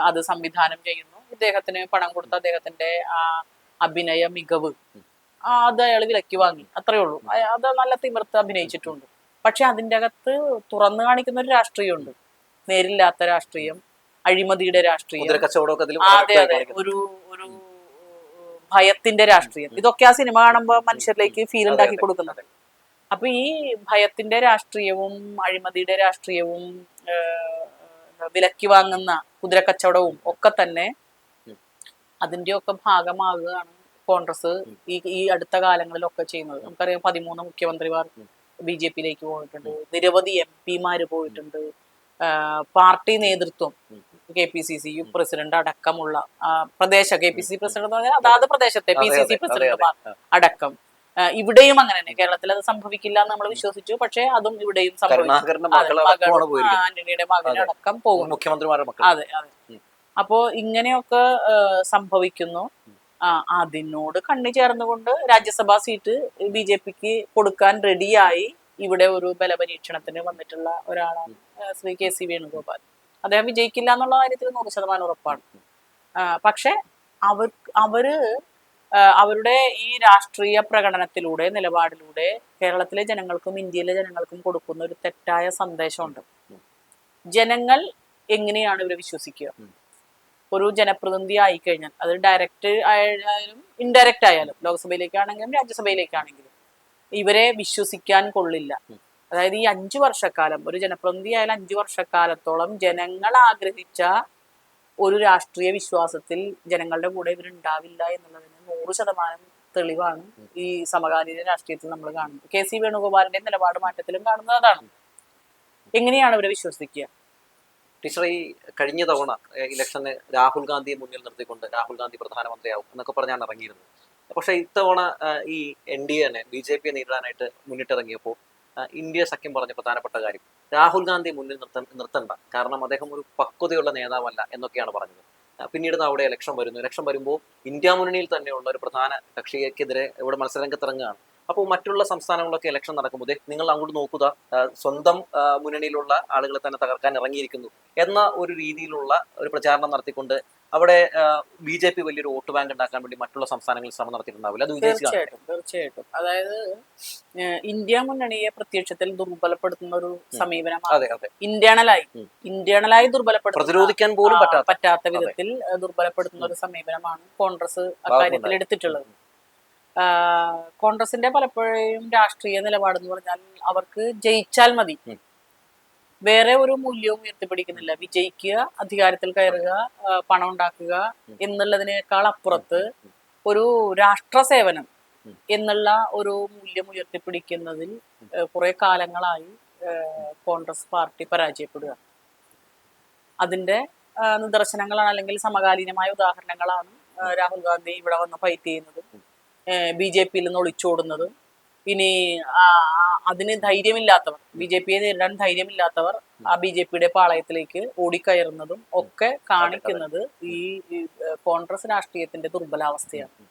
അത് സംവിധാനം ചെയ്യുന്നു, ഇദ്ദേഹത്തിന് പണം കൊടുത്ത അദ്ദേഹത്തിന്റെ ആ അഭിനയ മികവ് അത് അയാൾ വിലക്ക് വാങ്ങി, അത്രേ ഉള്ളൂ. അത് നല്ല തിമിർത്ത് അഭിനയിച്ചിട്ടുണ്ട്. പക്ഷെ അതിൻ്റെ അകത്ത് തുറന്നു കാണിക്കുന്ന ഒരു രാഷ്ട്രീയമുണ്ട്, നേരില്ലാത്ത രാഷ്ട്രീയം, അഴിമതിയുടെ രാഷ്ട്രീയം, അതെ അതെ, ഒരു ഒരു ഭയത്തിന്റെ രാഷ്ട്രീയം. ഇതൊക്കെ ആ സിനിമ കാണുമ്പോൾ മനുഷ്യരിലേക്ക് ഫീൽ ഉണ്ടാക്കി കൊടുക്കുന്നത്. അപ്പൊ ഈ ഭയത്തിന്റെ രാഷ്ട്രീയവും അഴിമതിയുടെ രാഷ്ട്രീയവും വിലക്ക് വാങ്ങുന്ന കുതിരക്കച്ചവടവും ഒക്കെ തന്നെ അതിന്റെ ഒക്കെ ഭാഗമാകുകയാണ് കോൺഗ്രസ് ഈ അടുത്ത കാലങ്ങളിലൊക്കെ ചെയ്യുന്നത്. നമുക്കറിയാം 13 മുഖ്യമന്ത്രിമാർ BJPയിലേക്ക് പോയിട്ടുണ്ട്, നിരവധി MP-മാര് പോയിട്ടുണ്ട്, പാർട്ടി നേതൃത്വം KPCC പ്രസിഡന്റ് അടക്കമുള്ള KPCC പ്രസിഡന്റ് എന്ന് പറഞ്ഞാൽ അതാത് പ്രദേശത്തെ PCC പ്രസിഡന്റുമാർ അടക്കം. ഇവിടെയും അങ്ങനെ തന്നെ. കേരളത്തിൽ അത് സംഭവിക്കില്ല എന്ന് നമ്മൾ വിശ്വസിച്ചു, പക്ഷെ അതും ഇവിടെയും സംഭവിക്കും. ആന്റണിയുടെ മകനടക്കം പോകും, മുഖ്യമന്ത്രിമാരുടെ. അതെ അതെ. അപ്പോ ഇങ്ങനെയൊക്കെ സംഭവിക്കുന്നു. അതിനോട് കണ്ണി ചേർന്നുകൊണ്ട് രാജ്യസഭാ സീറ്റ് BJPക്ക് കൊടുക്കാൻ റെഡിയായി ഇവിടെ ഒരു ബലപരീക്ഷണത്തിന് വന്നിട്ടുള്ള ഒരാളാണ് ശ്രീ KC വേണുഗോപാൽ. അദ്ദേഹം വിജയിക്കില്ല എന്നുള്ള കാര്യത്തിൽ 100% ഉറപ്പാണ്. പക്ഷെ അവര് അവരുടെ ഈ രാഷ്ട്രീയ പ്രകടനത്തിലൂടെ, നിലപാടിലൂടെ കേരളത്തിലെ ജനങ്ങൾക്കും ഇന്ത്യയിലെ ജനങ്ങൾക്കും കൊടുക്കുന്ന ഒരു തെറ്റായ സന്ദേശമുണ്ട്. ജനങ്ങൾ എങ്ങനെയാണ് ഇവരെ വിശ്വസിക്കുക? ഒരു ജനപ്രതിനിധി ആയിക്കഴിഞ്ഞാൽ അത് ഡയറക്റ്റ് ആയാലും ഇൻഡയറക്റ്റ് ആയാലും, ലോക്സഭയിലേക്കാണെങ്കിലും രാജ്യസഭയിലേക്കാണെങ്കിലും ഇവരെ വിശ്വസിക്കാൻ കൊള്ളില്ല. അതായത് ഈ 5 വർഷക്കാലം ഒരു ജനപ്രതിനിധി ആയാലും 5 വർഷക്കാലത്തോളം ജനങ്ങൾ ആഗ്രഹിച്ച ഒരു രാഷ്ട്രീയ വിശ്വാസത്തിൽ ജനങ്ങളുടെ കൂടെ ഇവരുണ്ടാവില്ല എന്നുള്ളതിന് 100% തെളിവാണ് ഈ സമകാലീന രാഷ്ട്രീയത്തിൽ നമ്മൾ കാണുന്നത്. KC വേണുഗോപാലിന്റെ നിലപാട് മാറ്റത്തിലും കാണുന്നത് അതാണ്. എങ്ങനെയാണ് ഇവരെ വിശ്വസിക്കുക? ടീച്ചർ, ഈ കഴിഞ്ഞ തവണ ഇലക്ഷന് രാഹുൽ ഗാന്ധിയെ മുന്നിൽ നിർത്തിക്കൊണ്ട് രാഹുൽ ഗാന്ധി പ്രധാനമന്ത്രിയാവും എന്നൊക്കെ പറഞ്ഞാണ് ഇറങ്ങിയിരുന്നത്. പക്ഷെ ഇത്തവണ ഈ NDA തന്നെ BJPയെ നേരിടാനായിട്ട് മുന്നിട്ടിറങ്ങിയപ്പോൾ ഇന്ത്യ സഖ്യം പറഞ്ഞ പ്രധാനപ്പെട്ട കാര്യം രാഹുൽ ഗാന്ധി മുന്നിൽ നിർത്തണ്ട, കാരണം അദ്ദേഹം ഒരു പക്വതയുള്ള നേതാവല്ല എന്നൊക്കെയാണ് പറഞ്ഞത്. പിന്നീട് അവിടെ ഇലക്ഷൻ വരുന്നു. ഇലക്ഷൻ വരുമ്പോൾ ഇന്ത്യ മുന്നണിയിൽ തന്നെയുള്ള ഒരു പ്രധാന കക്ഷിക്കെതിരെ ഇവിടെ മത്സരരംഗത്തിറങ്ങുകയാണ്. അപ്പോൾ മറ്റുള്ള സംസ്ഥാനങ്ങളിലൊക്കെ ഇലക്ഷൻ നടക്കുമ്പോൾ ദേ നിങ്ങൾ അങ്ങോട്ട് നോക്കുക, സ്വന്തം മുന്നണിയിലുള്ള ആളുകളെ തന്നെ തകർക്കാൻ ഇറങ്ങിയിരിക്കുന്നു എന്ന ഒരു രീതിയിലുള്ള ഒരു പ്രചാരണം നടത്തിക്കൊണ്ട് അവിടെ BJP വലിയൊരു വോട്ട് ബാങ്ക് ഉണ്ടാക്കാൻ വേണ്ടി മറ്റുള്ള സംസ്ഥാനങ്ങളിൽ ശ്രമം നടത്തിയിട്ടുണ്ടാവില്ല, അത് വിജയിച്ചു കാണട്ടെ. തീർച്ചയായിട്ടും. അതായത് ഇന്ത്യ മുന്നണിയെ പ്രത്യക്ഷത്തിൽ ദുർബലപ്പെടുത്തുന്ന ഒരു സമീപനമാണ് അതെ അതെ ഇന്റേണലായി ദുർബലപ്പെടുത്തുന്ന, പ്രതിരോധിക്കാൻ പോലും പറ്റാത്ത വിധത്തിൽ ദുർബലപ്പെടുത്തുന്ന ഒരു സമീപനമാണ് കോൺഗ്രസ് അക്കാര്യത്തിൽ എടുത്തിട്ടുള്ളത്. കോൺഗ്രസിന്റെ പലപ്പോഴും രാഷ്ട്രീയ നിലപാടെന്ന് പറഞ്ഞാൽ അവർക്ക് ജയിച്ചാൽ മതി, വേറെ ഒരു മൂല്യവും ഉയർത്തിപ്പിടിക്കുന്നില്ല. വിജയിക്കുക, അധികാരത്തിൽ കയറുക, പണം ഉണ്ടാക്കുക എന്നുള്ളതിനേക്കാൾ അപ്പുറത്ത് ഒരു രാഷ്ട്ര സേവനം എന്നുള്ള ഒരു മൂല്യം ഉയർത്തിപ്പിടിക്കുന്നതിൽ കുറെ കാലങ്ങളായി കോൺഗ്രസ് പാർട്ടി പരാജയപ്പെടുക. അതിന്റെ നിദർശനങ്ങളാണ്, അല്ലെങ്കിൽ സമകാലീനമായ ഉദാഹരണങ്ങളാണ് രാഹുൽ ഗാന്ധി ഇവിടെ വന്ന് ഫൈറ്റ് ചെയ്യുന്നതും BJP-യിൽ നിന്ന് ഒളിച്ചോടുന്നതും. ഇനി അതിന് ധൈര്യമില്ലാത്തവർ, BJP-യെ നേരിടാൻ ധൈര്യമില്ലാത്തവർ ആ BJP-യുടെ പാളയത്തിലേക്ക് ഓടിക്കയറുന്നതും ഒക്കെ കാണിക്കുന്നത് ഈ കോൺഗ്രസ് രാഷ്ട്രീയത്തിന്റെ ദുർബലാവസ്ഥയാണ്.